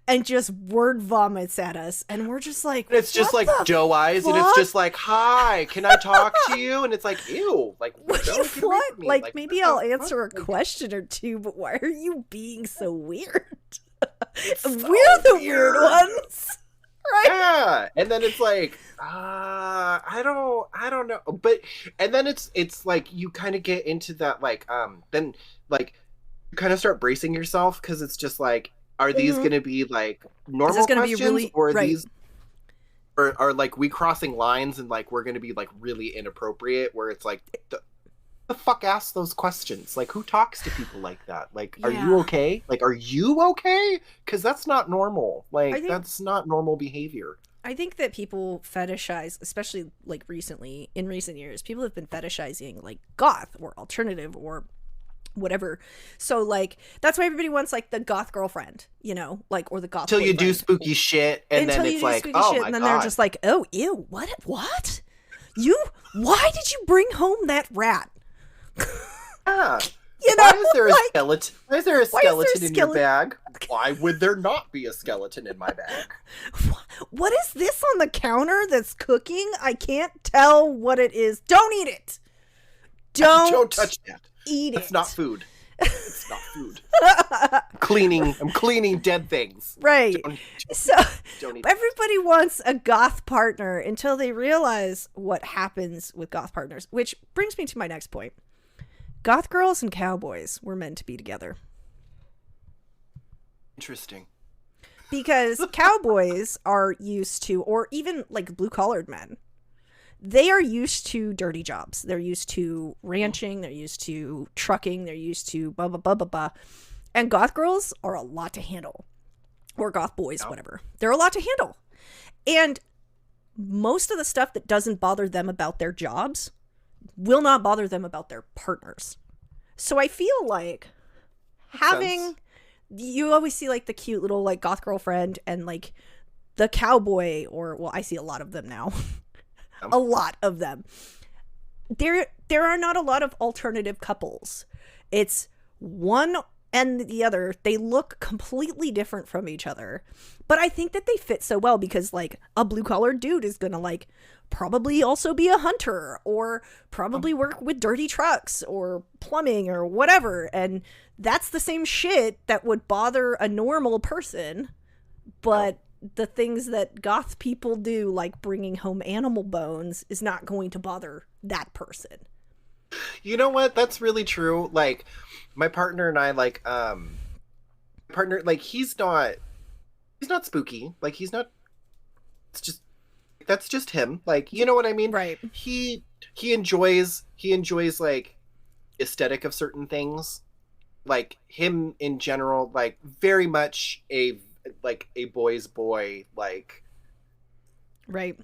and just word vomits at us, and we're just like, it's just like doe eyes, and it's just like, hi, can I talk to you? And it's like, ew, like what do you want? Like maybe I'll answer a question or two, but why are you being so weird? So we're the weird ones. Right? Yeah, and then it's like, I don't know, but and then it's like you kind of get into that like then like you kind of start bracing yourself because it's just like, are these going to be like normal questions, really, or are these are like we crossing lines and like we're going to be like really inappropriate where it's like the fuck asks those questions? Like, who talks to people like that? Like, are you okay? Like, are you okay? Because that's not normal. Like, that's not normal behavior. I think that people fetishize, especially like in recent years, people have been fetishizing like goth or alternative or whatever. So like that's why everybody wants like the goth girlfriend, you know, like, or the goth until you do spooky shit, and then it's like, oh my god, and then they're just like, oh ew, what why did you bring home that rat? Yeah. You know, why is there a like, skeleton? Why is there a skeleton in your bag? Why would there not be a skeleton in my bag? What is this on the counter that's cooking? I can't tell what it is. Don't eat it. Don't touch that. Eat it. It's not food. It's not food. I'm cleaning dead things. Right. Don't eat everybody wants a goth partner until they realize what happens with goth partners, which brings me to my next point. Goth girls and cowboys were meant to be together. Interesting. Because cowboys are used to, or even like blue-collared men, they are used to dirty jobs. They're used to ranching. They're used to trucking. They're used to blah, blah, blah, blah, blah. And goth girls are a lot to handle. or goth boys, whatever. They're a lot to handle. And most of the stuff that doesn't bother them about their jobs will not bother them about their partners. So I feel like having, you always see like the cute little like goth girlfriend and like the cowboy, or, well, I see a lot of them now. A lot of them. There are not a lot of alternative couples. It's one and the other. They look completely different from each other. But I think that they fit so well because like a blue collar dude is going to like probably also be a hunter or probably work with dirty trucks or plumbing or whatever. And that's the same shit that would bother a normal person. But the things that goth people do, like bringing home animal bones, is not going to bother that person. You know what? That's really true. Like, my partner and I, like, partner, like, he's not spooky. Like, he's not, it's just, that's just him. Like, you know what I mean? Right. He enjoys, like, aesthetic of certain things. Like, him in general, like, very much a boy's boy, like, right,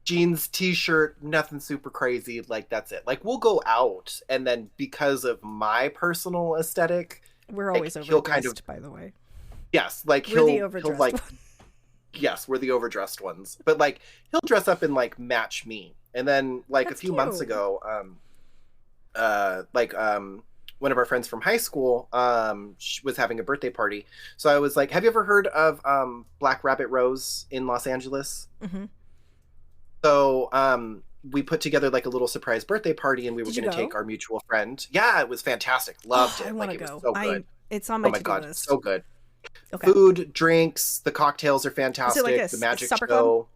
jeans, t-shirt, nothing super crazy, like, that's it. Like, we'll go out, and then because of my personal aesthetic, we're always like, overdressed, by the way. Yes, like, we're the overdressed like, yes, we're the overdressed ones, but like, he'll dress up and like match me. And then like That's a few cute. months ago, one of our friends from high school was having a birthday party. So I was like, have you ever heard of Black Rabbit Rose in Los Angeles? Mm-hmm. So we put together like a little surprise birthday party, and we were going to take our mutual friend. Yeah, it was fantastic. Loved it. I like, want to it go. was so good. It's on my to-do God, list. So good. Okay. Food, drinks, the cocktails are fantastic. Is it like the magic supper show.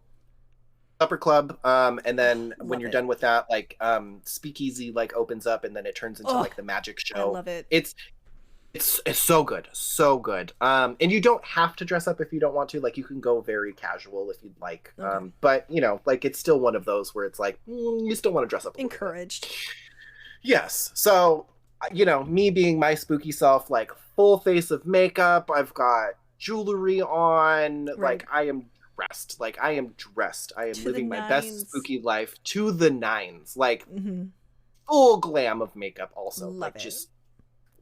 Supper club, and then when you're it. done with that, like speakeasy like opens up, and then it turns into like the magic show. I love it. It's so good, so good. And you don't have to dress up if you don't want to. Like, you can go very casual if you'd like. Okay. But you know, like, it's still one of those where it's like you still want to dress up. Encouraged. Yes. So you know, me being my spooky self, like full face of makeup, I've got jewelry on, Right. like I am dressed. Like, I am dressed. I am To living the my best nines. spooky life to the nines. Like, Mm-hmm. full glam of makeup also. Love like, it. just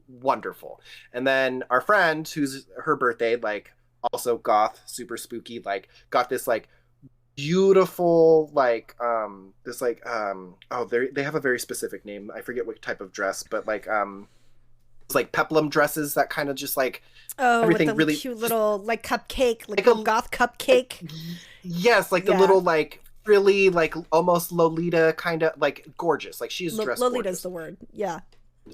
wonderful. And then our friend, who's her birthday, like, also goth, super spooky, like, got this, like, beautiful, like, this, like, they have a very specific name. I forget what type of dress, but, like, it's like peplum dresses that kind of just, like, everything with the really cute little like cupcake, like like a goth cupcake. Yes, like the little, like, frilly, like almost Lolita kind of, like, gorgeous. Like, she's dressed Lolita's gorgeous. the word. Yeah.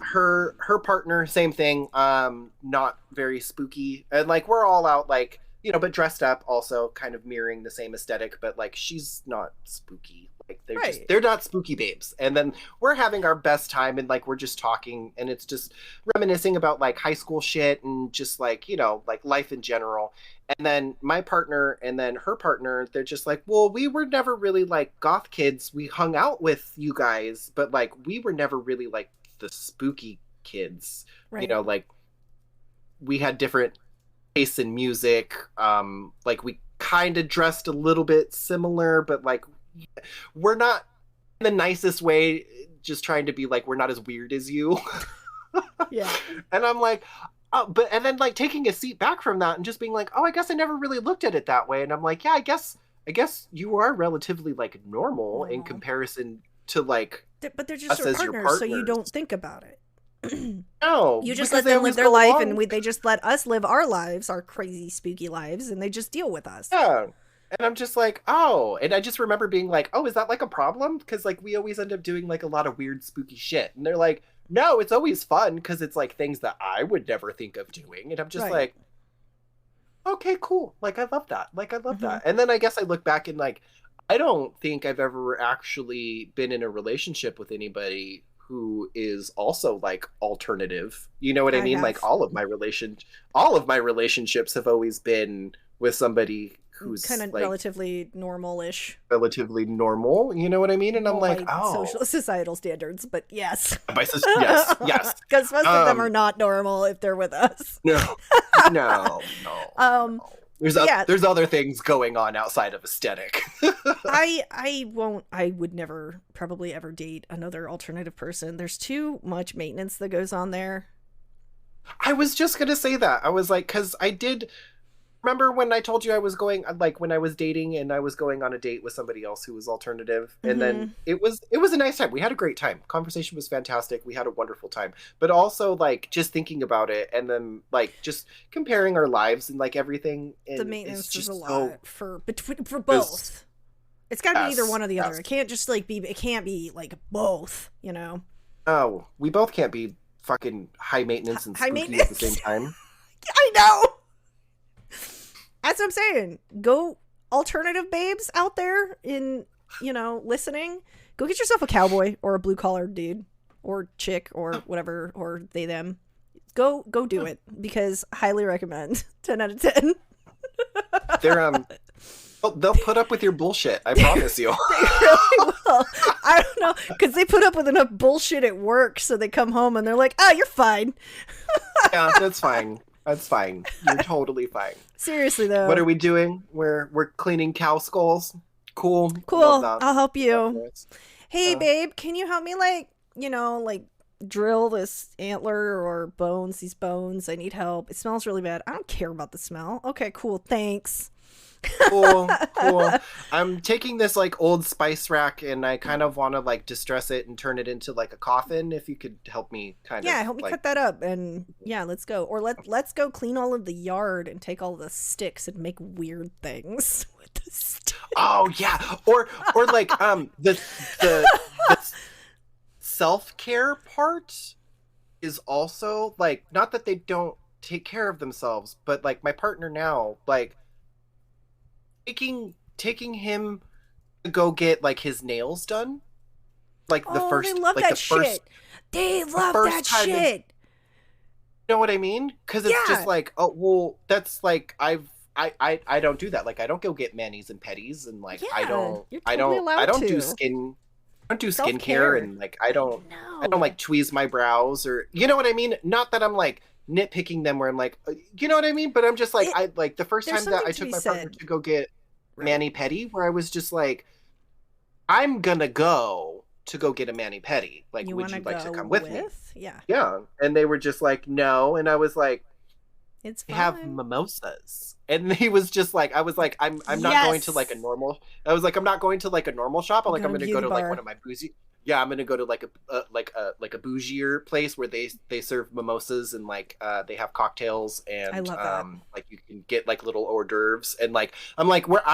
Her partner, same thing. Not very spooky, and like, we're all out, like, you know, but dressed up, also kind of mirroring the same aesthetic, but like, she's not spooky. Like, they're not spooky babes. And then we're having our best time, and like, we're just talking, and it's just reminiscing about like high school shit and just like, you know, like life in general. And then my partner and then her partner, they're just like, well, we were never really like goth kids. We hung out with you guys, but like, we were never really like the spooky kids. Right. You know, like, we had different tastes in music. Like, we kind of dressed a little bit similar, but like, we're not in the nicest way, just trying to be like, we're not as weird as you. Yeah. And I'm like, and then like taking a seat back from that and just being like, oh, I guess I never really looked at it that way. And I'm like, yeah, I guess you are relatively like normal in comparison to like, But they're just us your as your partners, so you partners. don't think about it. No, You just because let they them always live their go life, along. and they just let us live our lives, our crazy, spooky lives, and they just deal with us. Yeah. And I'm just like, oh, and I just remember being like, oh, is that like a problem? Because like, we always end up doing like a lot of weird, spooky shit. And they're like, no, it's always fun because it's like things that I would never think of doing. And I'm just Right. like, okay, cool. Like, I love that. Like, I love Mhm. that. And then I guess I look back and like, I don't think I've ever actually been in a relationship with anybody who is also like alternative. You know what I I mean? have. Like, all of my relationships have always been with somebody who's Kind of like relatively normal-ish. relatively normal. You know what I mean? And I'm Well, like, by oh, societal standards, but yes. yes, yes. Because most of them Um, are not normal if they're with us. No, No, no, Um, no. yeah, There's other things going on outside of aesthetic. I would never probably ever date another alternative person. There's too much maintenance that goes on there. I was just gonna say that. I was like, because I did remember when I told you I was going, like when I was dating and I was going on a date with somebody else who was alternative, and then it was a nice time. We had a great time. Conversation was fantastic. We had a wonderful time. But also like just thinking about it and then like just comparing our lives and like everything. And The maintenance is a lot so, for both. It's got to be either one or the other. Yes. It can't just like be. It can't be like both. You know. Oh, we both can't be fucking high maintenance and High spooky maintenance. at the same time. I know. That's what I'm saying. Go alternative babes out there in, listening. Go get yourself a cowboy or a blue collar dude or chick or whatever, or they, them. Go do it, because highly recommend. 10 out of 10. They're they'll put up with your bullshit. I promise you. They really will. I don't know, because they put up with enough bullshit at work, so they come home and they're like, "Oh, you're fine." Yeah, that's fine. That's fine. You're totally fine. Seriously though. What are we doing? We're cleaning cow skulls. Cool. Cool. I'll help you. Hey, Yeah. babe, can you help me like drill this antler or bones? These bones. I need help. It smells really bad. I don't care about the smell. Okay, cool. Thanks. Cool. I'm taking this like old spice rack and I kind of want to like distress it and turn it into like a coffin. If you could help me kind of. Yeah, help me like... cut that up, and yeah, let's go. Or let's go clean all of the yard and take all the sticks and make weird things with the sticks. Oh yeah. Or like the self-care part is also like, not that they don't take care of themselves, but like my partner now, like taking him to go get like his nails done, like the first, they love like that shit. They love that shit. You know what I mean? Because it's just like, oh well, that's like I don't do that. Like I don't go get manis and petties, and like I don't do skincare, and like I don't like tweeze my brows, or you know what I mean? Not that I'm like nitpicking them where I'm like, you know what I mean? But I'm just like, I like the first time that I took my partner to go get mani-pedi, where I was just like, I'm gonna go get a mani-pedi. Like, would you like to come with me? Yeah. Yeah. And they were just like, no. And I was like, it's they fine. have mimosas. And he was just like, I was like, I'm not going to like a normal. I was like, I'm not going to like a normal shop. I'm going to go to like one of my bougie. Yeah, I'm gonna go to like a bougier place where they serve mimosas and like they have cocktails, and I love that. like you can get like little hors d'oeuvres, and like I'm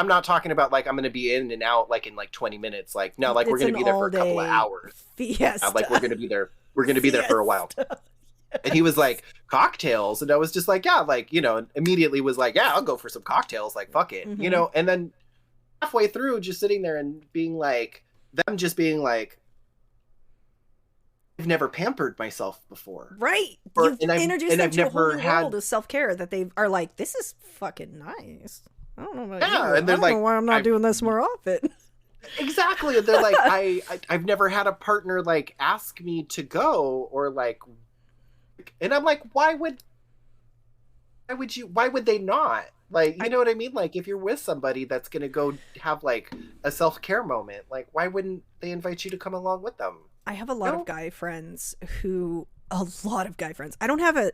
not talking about like I'm gonna be in and out like in like 20 minutes. Like no, like we're gonna be there for a couple of hours. Fiesta. Like we're gonna be there. We're gonna be there for a while. And he was like, cocktails, and I was just like, yeah, like immediately was like, yeah, I'll go for some cocktails. Like fuck it, And then halfway through, just sitting there and being like, them just being like, I've never pampered myself before. Right. You've introduced them to a whole new world of self-care that they are like, this is fucking nice. I don't know about you. And they're like, know why I'm not doing this more often. Exactly. And they're like, I've never had a partner like ask me to go, or like, and I'm like, why would they not? Like, you know what I mean? Like, if you're with somebody that's going to go have like a self-care moment, like, why wouldn't they invite you to come along with them? I have a lot of guy friends I don't have a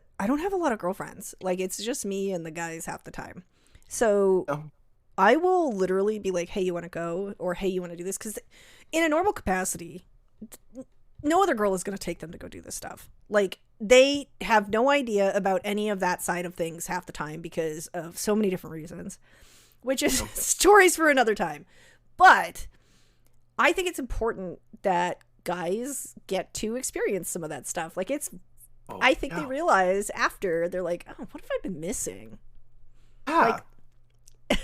lot of girlfriends. Like, it's just me and the guys half the time. So I will literally be like, hey, you want to go? Or hey, you want to do this? Because in a normal capacity, no other girl is going to take them to go do this stuff. Like, they have no idea about any of that side of things half the time because of so many different reasons, which is stories for another time. But I think it's important that guys get to experience some of that stuff. Like, I think they realize after, they're like, oh, what have I been missing? Yeah. Like,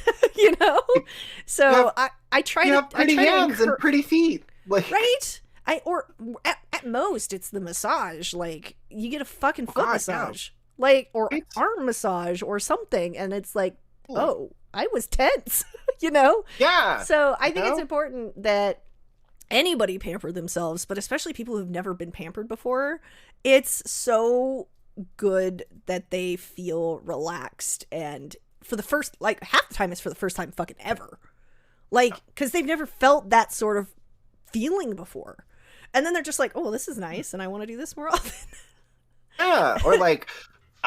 so I try to have pretty hands and pretty feet. Like, right? At most it's the massage. Like, you get a fucking foot massage, like, or arm massage or something, and it's like, oh, I was tense, Yeah. So I think it's important that anybody pamper themselves, but especially people who've never been pampered before. It's so good that they feel relaxed, and for the first, like, half the time it's for the first time fucking ever. Like, because they've never felt that sort of feeling before. And then they're just like, oh, this is nice, and I want to do this more often. Yeah, or like,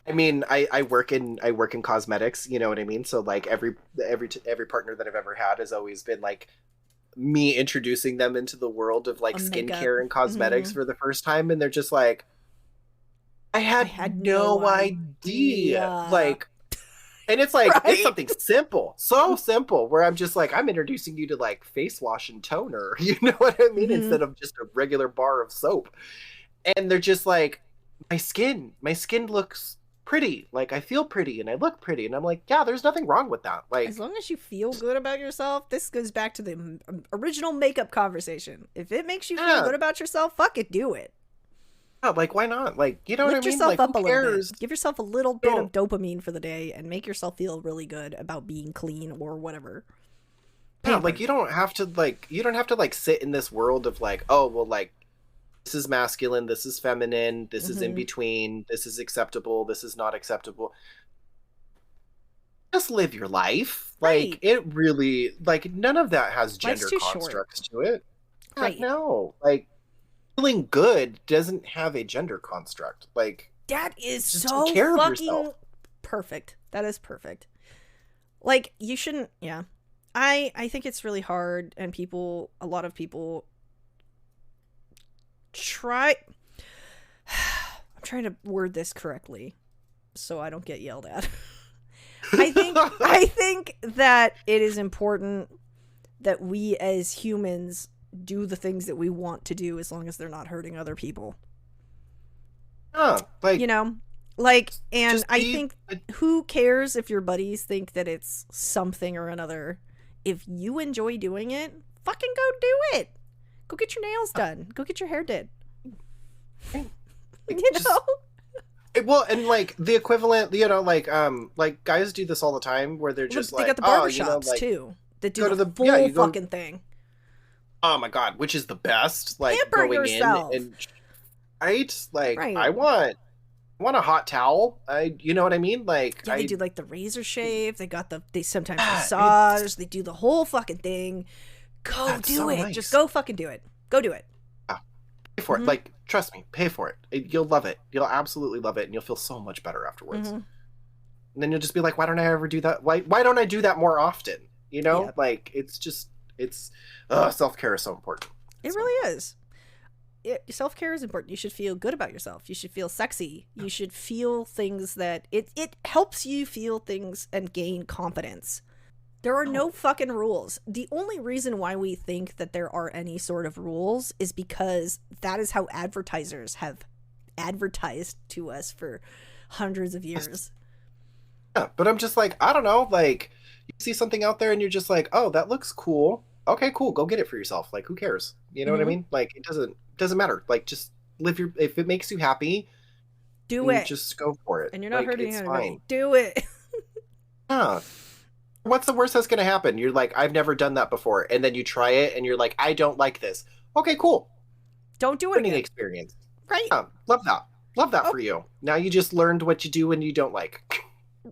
I mean, I work in cosmetics, you know what I mean? So like every partner that I've ever had has always been like me introducing them into the world of like skincare and cosmetics for the first time, and they're just like, I had no idea. Like, and it's like, it's something simple, so simple, where I'm just like, I'm introducing you to like face wash and toner, you know what I mean? Instead of just a regular bar of soap. And they're just like, my skin looks pretty. Like, I feel pretty and I look pretty. And I'm like, yeah, there's nothing wrong with that. Like, as long as you feel good about yourself, this goes back to the original makeup conversation. If it makes you feel good about yourself, fuck it, do it. Yeah, like, why not? Like, you know what I mean? Lift yourself like, up a little cares? bit. Give yourself a little bit of dopamine for the day and make yourself feel really good about being clean or whatever. Yeah, like, you don't have to like sit in this world of like, oh, well, like, this is masculine, this is feminine, this is in between, this is acceptable, this is not acceptable. Just live your life. Like, it really, like, none of that has gender constructs to it. Right. No. Like, feeling good doesn't have a gender construct. Like, that is just so take care fucking of yourself. Perfect. That is perfect. Like, you shouldn't, yeah. I think it's really hard, and a lot of people I'm trying to word this correctly so I don't get yelled at. I think that it is important that we as humans do the things that we want to do as long as they're not hurting other people. Like, you know, like, and I think who cares if your buddies think that it's something or another? If you enjoy doing it, fucking go do it. Go get your nails done. Go get your hair did. You know? Well, and like the equivalent, you know, like guys do this all the time where they're just they got the barbershops too that do the full fucking thing. Oh my god, which is the best? Like, pamper going yourself. in and I want a hot towel. You know what I mean? Like, yeah, they do like the razor shave. They sometimes massage. They do the whole fucking thing. Go do it. Nice. Just go fucking do it. Go do it. Pay for it. Like, trust me, pay for it. You'll love it. You'll absolutely love it, and you'll feel so much better afterwards. And then you'll just be like, why don't I ever do that? Why don't I do that more often? You know? Yeah. Like, self-care is so important. It really is. Self-care is important. You should feel good about yourself. You should feel sexy. You should feel things that it helps you feel things and gain confidence. There are no fucking rules. The only reason why we think that there are any sort of rules is because that is how advertisers have advertised to us for hundreds of years. Yeah, but I'm just like, I don't know, like, you see something out there and you're just like, oh, that looks cool. Okay, cool. Go get it for yourself. Like, who cares? You know what I mean? Like, it doesn't matter. Like, just if it makes you happy, do it. Just go for it. And you're not hurting anybody. Do it. Yeah. What's the worst that's going to happen? You're like, I've never done that before. And then you try it and you're like, I don't like this. Okay, cool. Don't do it. Learning experience. Right. Yeah, love that. Love that for you. Now you just learned what you do when you don't like.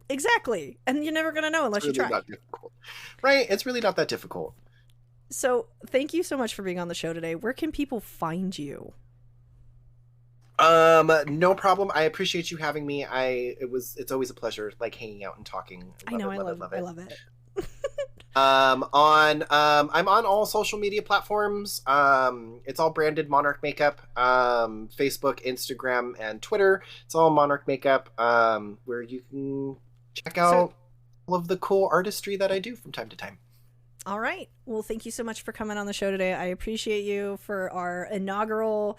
Exactly. And you're never going to know unless you try. Not difficult. Right. It's really not that difficult. So thank you so much for being on the show today. Where can people find you? No problem. I appreciate you having me. It's always a pleasure, like, hanging out and talking. I love it. I'm on all social media platforms. It's all branded Monarch Makeup. Facebook, Instagram, and Twitter. It's all Monarch Makeup. Where you can check out all of the cool artistry that I do from time to time. All right. Well, thank you so much for coming on the show today. I appreciate you for our inaugural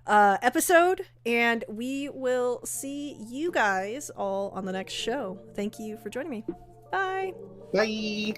episode, and we will see you guys all on the next show. Thank you for joining me. Bye. Bye.